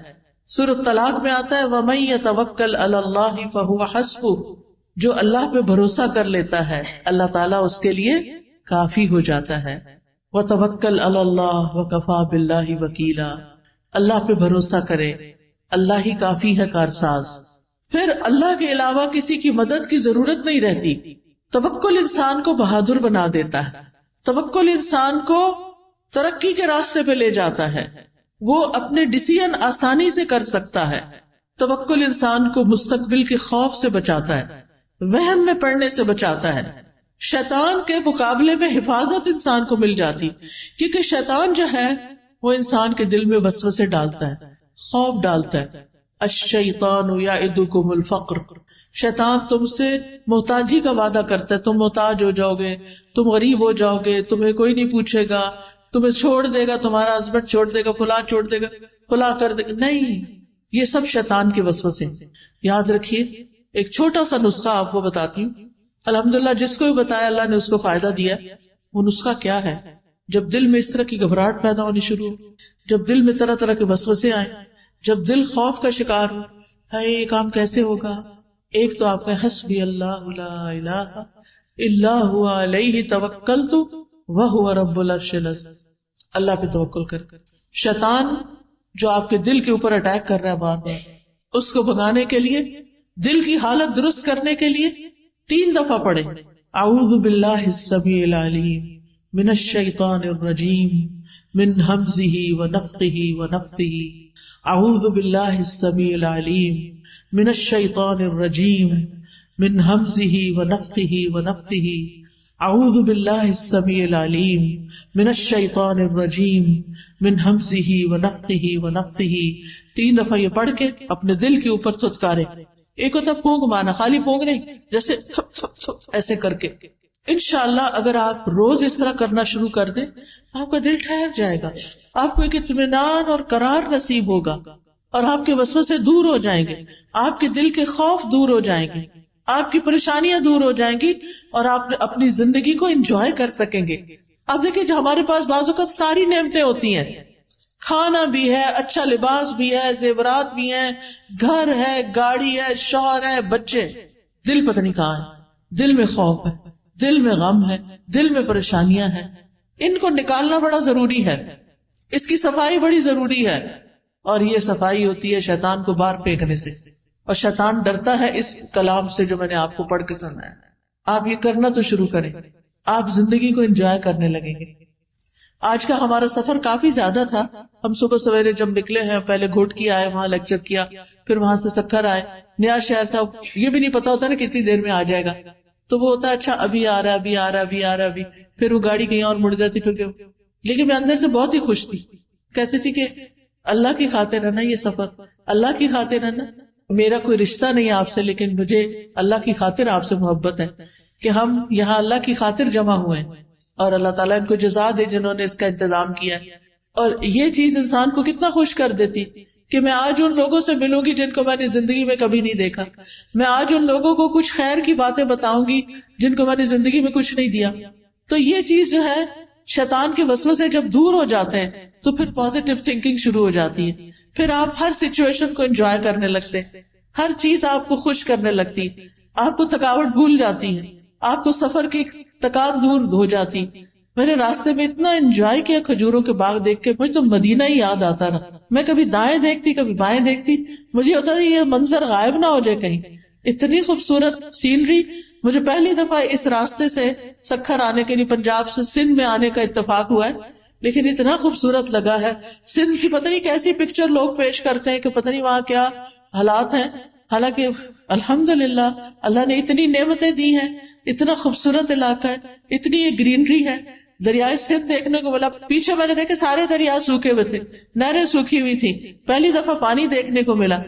سورۃ طلاق میں آتا ہے وَمَن يَتَوَکَّلْ عَلَى اللَّهِ فَهُوَ حَسْبُهُ, جو اللہ پہ بھروسہ کر لیتا ہے اللہ تعالیٰ اس کے لیے کافی ہو جاتا ہے. وَتَوَکَّلْ عَلَى اللَّهِ وَكَفَى بِاللَّهِ وَكِيلًا, اللہ پہ بھروسہ کرے, اللہ ہی کافی ہے کارساز. پھر اللہ کے علاوہ کسی کی مدد کی ضرورت نہیں رہتی. توکل انسان کو بہادر بنا دیتا ہے, توکل انسان کو ترقی کے راستے پہ لے جاتا ہے, وہ اپنے ڈیسیژن آسانی سے کر سکتا ہے. توکل انسان کو مستقبل کے خوف سے بچاتا ہے, وہم میں پڑنے سے بچاتا ہے. شیطان کے مقابلے میں حفاظت انسان کو مل جاتی, کیونکہ شیطان جو ہے وہ انسان کے دل میں وسوسے ڈالتا ہے، خوف ڈالتا ہے. الشیطان یعدکم الفقر، شیطان تم سے محتاجی کا وعدہ کرتا ہے، تم محتاج ہو جاؤ گے، تم غریب ہو جاؤ گے، تمہیں کوئی نہیں پوچھے گا، تمہیں چھوڑ دے گا، تمہارا ہسبینڈ چھوڑ دے گا، فلاں چھوڑ دے گا، فلاں کر دے گا. نہیں، یہ سب شیطان کے وسوسے. یاد رکھیے، ایک چھوٹا سا نسخہ آپ کو بتاتی ہوں. الحمدللہ جس کو بھی بتایا اللہ نے اس کو فائدہ دیا. وہ نسخہ کیا ہے؟ جب دل میں اس طرح کی گھبراہٹ پیدا ہونی شروع ہو، جب دل میں طرح طرح کے وسوسے آئیں، جب دل خوف کا شکار ہو، ہے یہ کام کیسے ہوگا، ایک تو آپ کہیں حسبی اللہ لا الہ الا هو علیہ توکلت وہو رب العرش العظیم. اللہ پہ توکل کر. شیطان جو آپ کے دل کے اوپر اٹیک کر رہا ہے بار بار، اس کو بھگانے کے لیے، دل کی حالت درست کرنے کے لیے 3 دفعہ پڑھیں اعوذ باللہ السمیع العلیم من الشیطان الرجیم من ہمزہ ونفخہ ونفثہ. اعوذ باللہ السمیع العلیم من الشیطان الرجیم من ہمزہ ونفخہ ونفثہ. اعوذ باللہ السمیع العلیم من الشیطان الرجیم من ہمزہ ونفخہ ونفثہ. 3 دفعہ یہ پڑھ کے اپنے دل کے اوپر تھتکارے. ایک ہوتا پونک مانا، خالی پونک نہیں، جیسے تھپ تھپ تھپ ایسے کر کے. انشاءاللہ اگر آپ روز اس طرح کرنا شروع کر دیں، آپ کا دل ٹھہر جائے گا، آپ کو ایک اطمینان اور قرار نصیب ہوگا، اور آپ کے وسوسے دور ہو جائیں گے، آپ کے دل کے خوف دور ہو جائیں گے، آپ کی پریشانیاں دور ہو جائیں گی، اور آپ اپنی زندگی کو انجوائے کر سکیں گے. آپ دیکھیں جو ہمارے پاس بعضوں کا ساری نعمتیں ہوتی ہیں، کھانا بھی ہے، اچھا لباس بھی ہے، زیورات بھی ہیں، گھر ہے، گاڑی ہے، شوہر ہے، بچے، دل پتہ نہیں کہاں ہے. دل میں خوف ہے، دل میں غم ہے، دل میں پریشانیاں ہیں. ان کو نکالنا بڑا ضروری ہے، اس کی صفائی بڑی ضروری ہے. اور یہ صفائی ہوتی ہے شیطان کو باہر پھینکنے سے. اور شیطان ڈرتا ہے اس کلام سے جو میں نے آپ کو پڑھ کے سنایا. آپ یہ کرنا تو شروع کریں، آپ زندگی کو انجوائے کرنے لگیں گے. آج کا ہمارا سفر کافی زیادہ تھا. ہم صبح سویرے جب نکلے ہیں، پہلے گھوٹکی آئے، وہاں لیکچر کیا، پھر وہاں سے سکھر آئے. نیا شہر تھا، یہ بھی نہیں پتا ہوتا نا کتنی دیر میں آ جائے گا، تو وہ ہوتا ہے اچھا ابھی آ رہا، ابھی آ رہا، ابھی آ رہا، ابھی. پھر وہ گاڑی کہیں اور مڑ جاتی. پھر لیکن میں اندر سے بہت ہی خوش تھی، کہتی تھی کہ اللہ کی خاطر ہے نا یہ سفر، اللہ کی خاطر ہے نا. میرا کوئی رشتہ نہیں آپ سے، لیکن مجھے اللہ کی خاطر آپ سے محبت ہے کہ ہم یہاں اللہ کی خاطر جمع ہوئے ہیں. اور اللہ تعالیٰ ان کو جزا دے جنہوں نے اس کا انتظام کیا ہے. اور یہ چیز انسان کو کتنا خوش کر دیتی کہ میں آج ان لوگوں سے ملوں گی جن کو میں نے زندگی میں کبھی نہیں دیکھا. میں آج ان لوگوں کو کچھ خیر کی باتیں بتاؤں گی جن کو میں نے زندگی میں کچھ نہیں دیا. تو یہ چیز جو ہے، شیطان کے وسوسے جب دور ہو جاتے ہیں تو پھر پازیٹیو تھنکنگ شروع ہو جاتی ہے. پھر آپ ہر سچویشن کو انجوائے کرنے لگتے، ہر چیز آپ کو خوش کرنے لگتی، آپ کو تھکاوٹ بھول جاتی ہے، آپ کو سفر کی تکان دور ہو جاتی. میں نے راستے میں اتنا انجوائے کیا کھجوروں کے باغ دیکھ کے، مجھے تو مدینہ ہی یاد آتا رہا. میں کبھی دائیں دیکھتی، کبھی بائیں دیکھتی، مجھے ہوتا تھا یہ منظر غائب نہ ہو جائے کہیں. اتنی خوبصورت سینری. مجھے پہلی دفعہ اس راستے سے سکھر آنے کے لیے پنجاب سے سندھ میں آنے کا اتفاق ہوا ہے، لیکن اتنا خوبصورت لگا ہے. سندھ کی پتہ نہیں کیسی پکچر لوگ پیش کرتے ہیں کہ پتہ نہیں وہاں کیا حالات ہیں، حالانکہ الحمدللہ اللہ نے اتنی نعمتیں دی ہیں، اتنا خوبصورت علاقہ ہے، اتنی یہ گرینری ہے. دریائے سندھ دیکھنے کو ملا. پیچھے میں نے دیکھے سارے دریا سوکھے ہوئے تھے، نہریں سوکھی ہوئی تھی. پہلی دفعہ پانی دیکھنے کو ملا.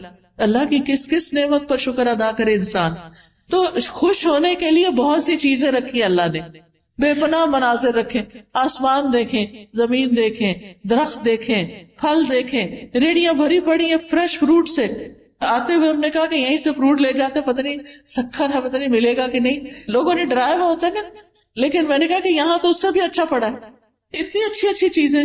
اللہ کی کس کس نعمت پر شکر ادا کرے انسان. تو خوش ہونے کے لیے بہت سی چیزیں رکھی اللہ نے، بے پناہ مناظر رکھے. آسمان دیکھیں، زمین دیکھیں، درخت دیکھیں، پھل دیکھیں، ریڑیاں بھری پڑی ہیں فریش فروٹ سے. آتے ہوئے ہم نے کہا کہ یہیں سے فروٹ لے جاتے، پتہ نہیں سکھر ہے، پتہ نہیں ملے گا کہ نہیں. لوگوں نے ڈرایا ہوا ہوتا ہے نا، لیکن میں نے کہا کہ یہاں تو اس سے بھی اچھا پڑا ہے، اتنی اچھی اچھی چیزیں.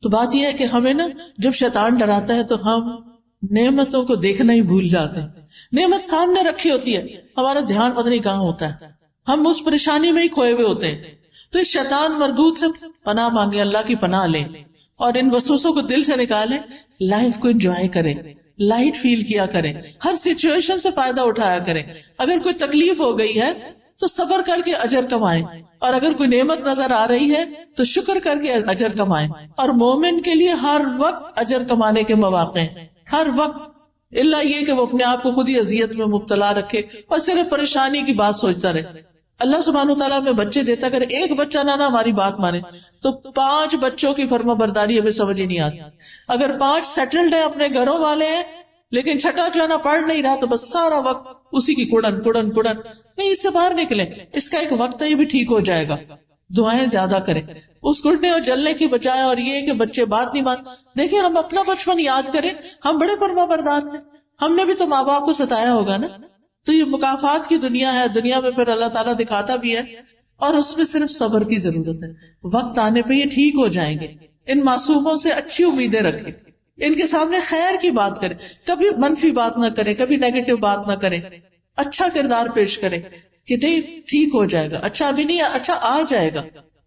تو بات یہ ہے کہ ہمیں نا جب شیطان ڈراتا ہے تو ہم نعمتوں کو دیکھنا ہی بھول جاتے ہیں. نعمت سامنے رکھی ہوتی ہے، ہمارا دھیان پتہ نہیں کہاں ہوتا ہے، ہم اس پریشانی میں ہی کھوئے ہوئے ہوتے ہیں. تو اس شیطان مردود سے پناہ مانگے، اللہ کی پناہ لیں، اور ان وسوسوں کو دل سے نکالیں. لائف کو انجوائے کریں، لائٹ فیل کیا کریں، ہر سچویشن سے فائدہ اٹھایا کریں. اگر کوئی تکلیف ہو گئی ہے تو صبر کر کے اجر کمائیں، اور اگر کوئی نعمت نظر آ رہی ہے تو شکر کر کے اجر کمائیں. اور مومن کے لیے ہر وقت اجر کمانے کے مواقع ہیں، ہر وقت، اللہ یہ کہ وہ اپنے آپ کو خود ہی اذیت میں مبتلا رکھے اور صرف پریشانی کی بات سوچتا رہے. اللہ سبحانہ وتعالیٰ ہمیں بچے دیتا، اگر ایک بچہ نہ ہماری بات مانے تو 5 بچوں کی فرما برداری ہمیں سمجھ ہی نہیں آتی. اگر 5 سیٹلڈ ہیں، اپنے گھروں والے ہیں، لیکن چھٹا جو ہے نا پڑھ نہیں رہا، تو بس سارا وقت اسی کی کڑن کڑن کڑن. نہیں، اس سے باہر نکلیں، اس کا ایک وقت ہے، یہ بھی ٹھیک ہو جائے گا. دعائیں زیادہ کریں اس کڑنے اور جلنے کی بجائے. اور یہ کہ بچے بات نہیں مان، دیکھیں ہم اپنا بچپن یاد کریں، ہم بڑے فرما بردار تھے، ہم نے بھی تو ماں باپ کو ستایا ہوگا نا. تو یہ مکافات کی دنیا ہے، دنیا میں پھر اللہ تعالیٰ دکھاتا بھی ہے، اور اس میں صرف صبر کی ضرورت ہے. وقت آنے پہ یہ ٹھیک ہو جائیں گے. ان معصوموں سے اچھی امیدیں رکھیں، ان کے سامنے خیر کی بات کریں، کبھی منفی بات نہ کریں، کبھی نیگیٹو بات نہ کریں، اچھا کردار پیش کریں کہ نہیں ٹھیک ہو جائے گا، اچھا ابھی نہیں، اچھا آ جائے گا.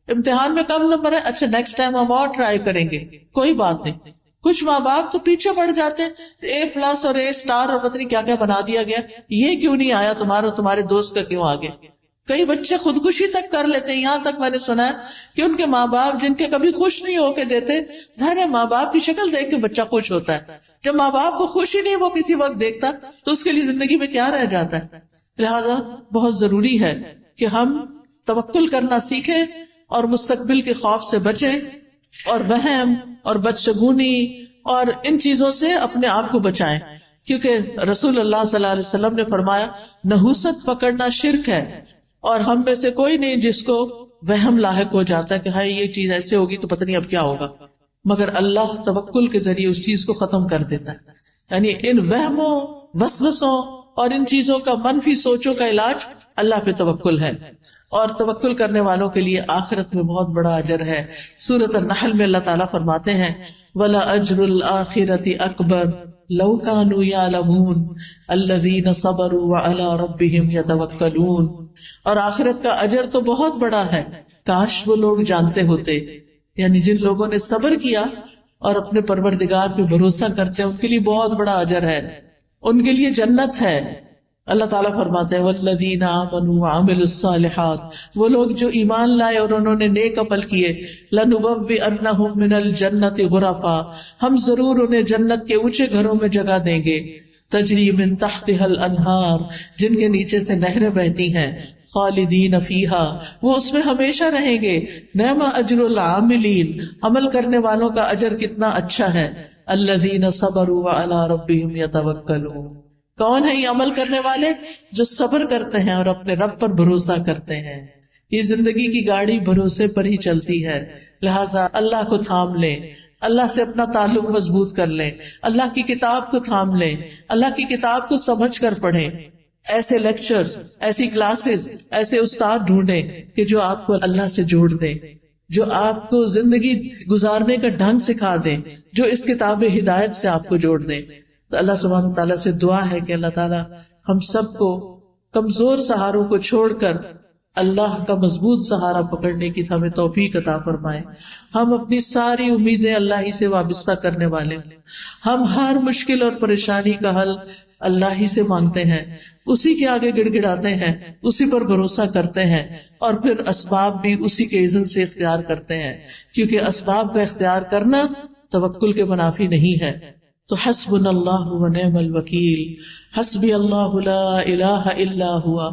امتحان میں کم نمبر ہے، اچھا نیکسٹ ٹائم ہم اور ٹرائی کریں گے، کوئی بات نہیں. کچھ ماں باپ تو پیچھے پڑ جاتے ہیں، A+ اور A* اور پتہ نہیں کیا کیا بنا دیا گیا، یہ کیوں نہیں آیا تمہارے دوست کا کیوں آ گیا. کئی بچے خودکشی تک کر لیتے ہیں. یہاں تک میں نے سنا ہے کہ ان کے ماں باپ جن کے کبھی خوش نہیں ہو کے دیتے، ظاہر ہے ماں باپ کی شکل دیکھ کے بچہ خوش ہوتا ہے. جب ماں باپ کو خوشی نہیں وہ کسی وقت دیکھتا تو اس کے لیے زندگی میں کیا رہ جاتا ہے. لہٰذا بہت ضروری ہے کہ ہم توکل کرنا سیکھیں اور مستقبل کے خوف سے بچیں، اور وہم اور بدشگونی اور ان چیزوں سے اپنے آپ کو بچائیں. کیونکہ رسول اللہ صلی اللہ علیہ وسلم نے فرمایا نحوست پکڑنا شرک ہے، اور ہم میں سے کوئی نہیں جس کو وہم لاحق ہو جاتا ہے کہ ہاں یہ چیز ایسے ہوگی تو پتہ نہیں اب کیا ہوگا، مگر اللہ توکل کے ذریعے اس چیز کو ختم کر دیتا ہے. یعنی ان وہموں، وسوسوں اور ان چیزوں کا، منفی سوچوں کا علاج اللہ پہ توکل ہے. اور توکل کرنے والوں کے لیے آخرت میں بہت بڑا اجر ہے. سورۃ النحل میں اللہ تعالیٰ فرماتے ہیں وَلَأَجْرُ الْآخِرَةِ أَكْبَرُ لَوْ كَانُوا يَعْلَمُونَ الَّذِينَ صَبَرُوا وَعَلَىٰ رَبِّهِمْ يَتَوَكَّلُونَ. اور آخرت کا اجر تو بہت بڑا ہے، کاش وہ لوگ جانتے ہوتے. یعنی جن لوگوں نے صبر کیا اور اپنے پروردگار پہ بھروسہ کرتے ہیں، ان کے لیے بہت بڑا اجر ہے، ان کے لیے جنت ہے. اللہ تعالیٰ فرماتے ہیں والذین آمنوا وعملوا الصالحات، وہ لوگ جو ایمان لائے اور انہوں نے نیک عمل کیے، لنبوئنہم من الجنۃ غرفا، ہم ضرور انہیں جنت کے اونچے گھروں میں جگہ دیں گے، تجری من تحتها الانہار، جن کے نیچے سے نہریں بہتی ہیں، خالدین فیہا، وہ اس میں ہمیشہ رہیں گے. نعم اجر العاملین، عمل کرنے والوں کا اجر کتنا اچھا ہے. الذین صبروا وعلی ربہم یتوکلون، کون ہے یہ عمل کرنے والے؟ جو صبر کرتے ہیں اور اپنے رب پر بھروسہ کرتے ہیں. یہ زندگی کی گاڑی بھروسے پر ہی چلتی ہے، لہٰذا اللہ کو تھام لیں، اللہ سے اپنا تعلق مضبوط کر لیں، اللہ کی کتاب کو تھام لیں، اللہ کی کتاب کو سمجھ کر پڑھیں. ایسے لیکچرز، ایسی کلاسز، ایسے استاد ڈھونڈیں کہ جو آپ کو اللہ سے جوڑ دیں، جو آپ کو زندگی گزارنے کا ڈھنگ سکھا دیں، جو اس کتاب ہدایت سے آپ کو جوڑ دیں. تو اللہ سبحانہ تعالیٰ سے دعا ہے کہ اللہ تعالیٰ ہم سب کو کمزور سہاروں کو چھوڑ کر اللہ کا مضبوط سہارا پکڑنے کی ہمیں توفیق عطا فرمائے. ہم اپنی ساری امیدیں اللہ ہی سے وابستہ کرنے والے، ہم ہر مشکل اور پریشانی کا حل اللہ ہی سے مانگتے ہیں، اسی کے آگے گڑ گڑاتے ہیں، اسی پر بھروسہ کرتے ہیں، اور پھر اسباب بھی اسی کے اذن سے اختیار کرتے ہیں، کیونکہ اسباب کا اختیار کرنا توکل کے منافی نہیں ہے. تو حسبنا اللہ ونعم الوکیل، حسبی اللہ لا الہ الا ہوا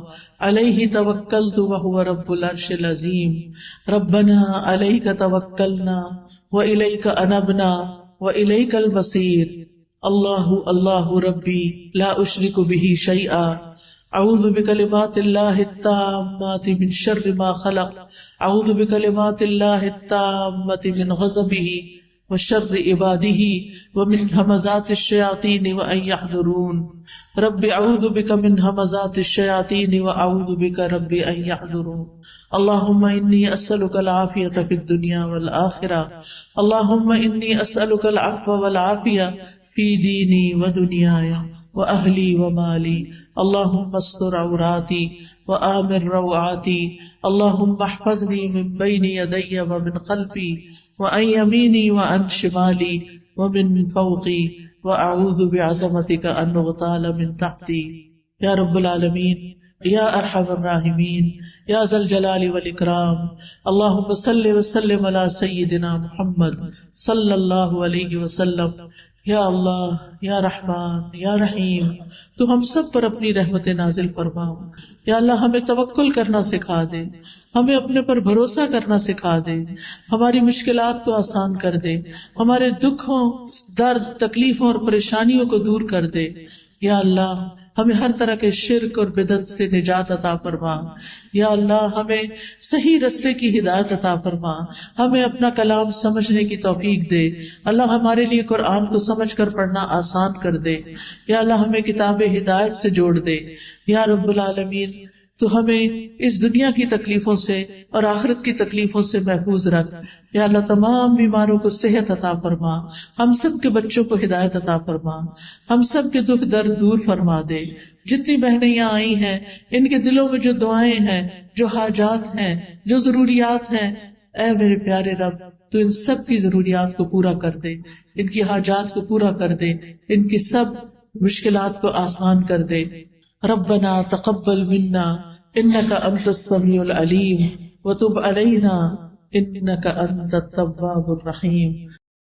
علیہ توکلت وہو رب العرش العظیم. ربنا علیک توکلنا والیک انبنا والیک المصیر. اللہ اللہ ربی لا اشرک به شیئا، اعوذ بکلمات اللہ التامات من شر ما خلق، اعوذ بکلمات اللہ التامات من غضبہ وشر عباده ومن همزات الشياطين وان يحضرون. رب اعوذ بك من همزات الشياطين واعوذ بك رب ان يحضرون. اللهم اني اسالك العافيه في الدنيا والاخره، اللهم اني اسالك العفو والعافيه في ديني ودنياي واهلي ومالي. اللهم استر عوراتي وآمن روعاتي، اللهم احفظني من بين يدي ومن خلفي وعن يميني وعن شمالي ومن فوقي وأعوذ بعظمتك أن أغتال من تحتي. یا رب العالمین، یا ارحم الراحمین، یا ذا الجلال والإکرام، اللهم صل وسلم على سیدنا محمد صلی اللہ علیہ وسلم. یا اللہ یا رحمان یا رحیم، تو ہم سب پر اپنی رحمت نازل فرما۔ یا اللہ ہمیں توکل کرنا سکھا دے، ہمیں اپنے پر بھروسہ کرنا سکھا دے، ہماری مشکلات کو آسان کر دے، ہمارے دکھوں، درد، تکلیفوں اور پریشانیوں کو دور کر دے۔ یا اللہ ہمیں ہر طرح کے شرک اور بدعت سے نجات عطا فرما۔ یا اللہ ہمیں صحیح رستے کی ہدایت عطا فرما، ہمیں اپنا کلام سمجھنے کی توفیق دے۔ اللہ ہمارے لیے قرآن کو سمجھ کر پڑھنا آسان کر دے۔ یا اللہ ہمیں کتاب ہدایت سے جوڑ دے۔ یا رب العالمین تو ہمیں اس دنیا کی تکلیفوں سے اور آخرت کی تکلیفوں سے محفوظ رکھ۔ یا اللہ تمام بیماروں کو صحت عطا فرما، ہم سب کے بچوں کو ہدایت عطا فرما، ہم سب کے دکھ درد دور فرما دے۔ جتنی بہنیں یہاں آئی ہیں ان کے دلوں میں جو دعائیں ہیں، جو حاجات ہیں، جو ضروریات ہیں، اے میرے پیارے رب تو ان سب کی ضروریات کو پورا کر دے، ان کی حاجات کو پورا کر دے، ان کی سب مشکلات کو آسان کر دے۔ ربنا تقبل منا انك انت السميع العليم وتب علينا انك انت التواب الرحيم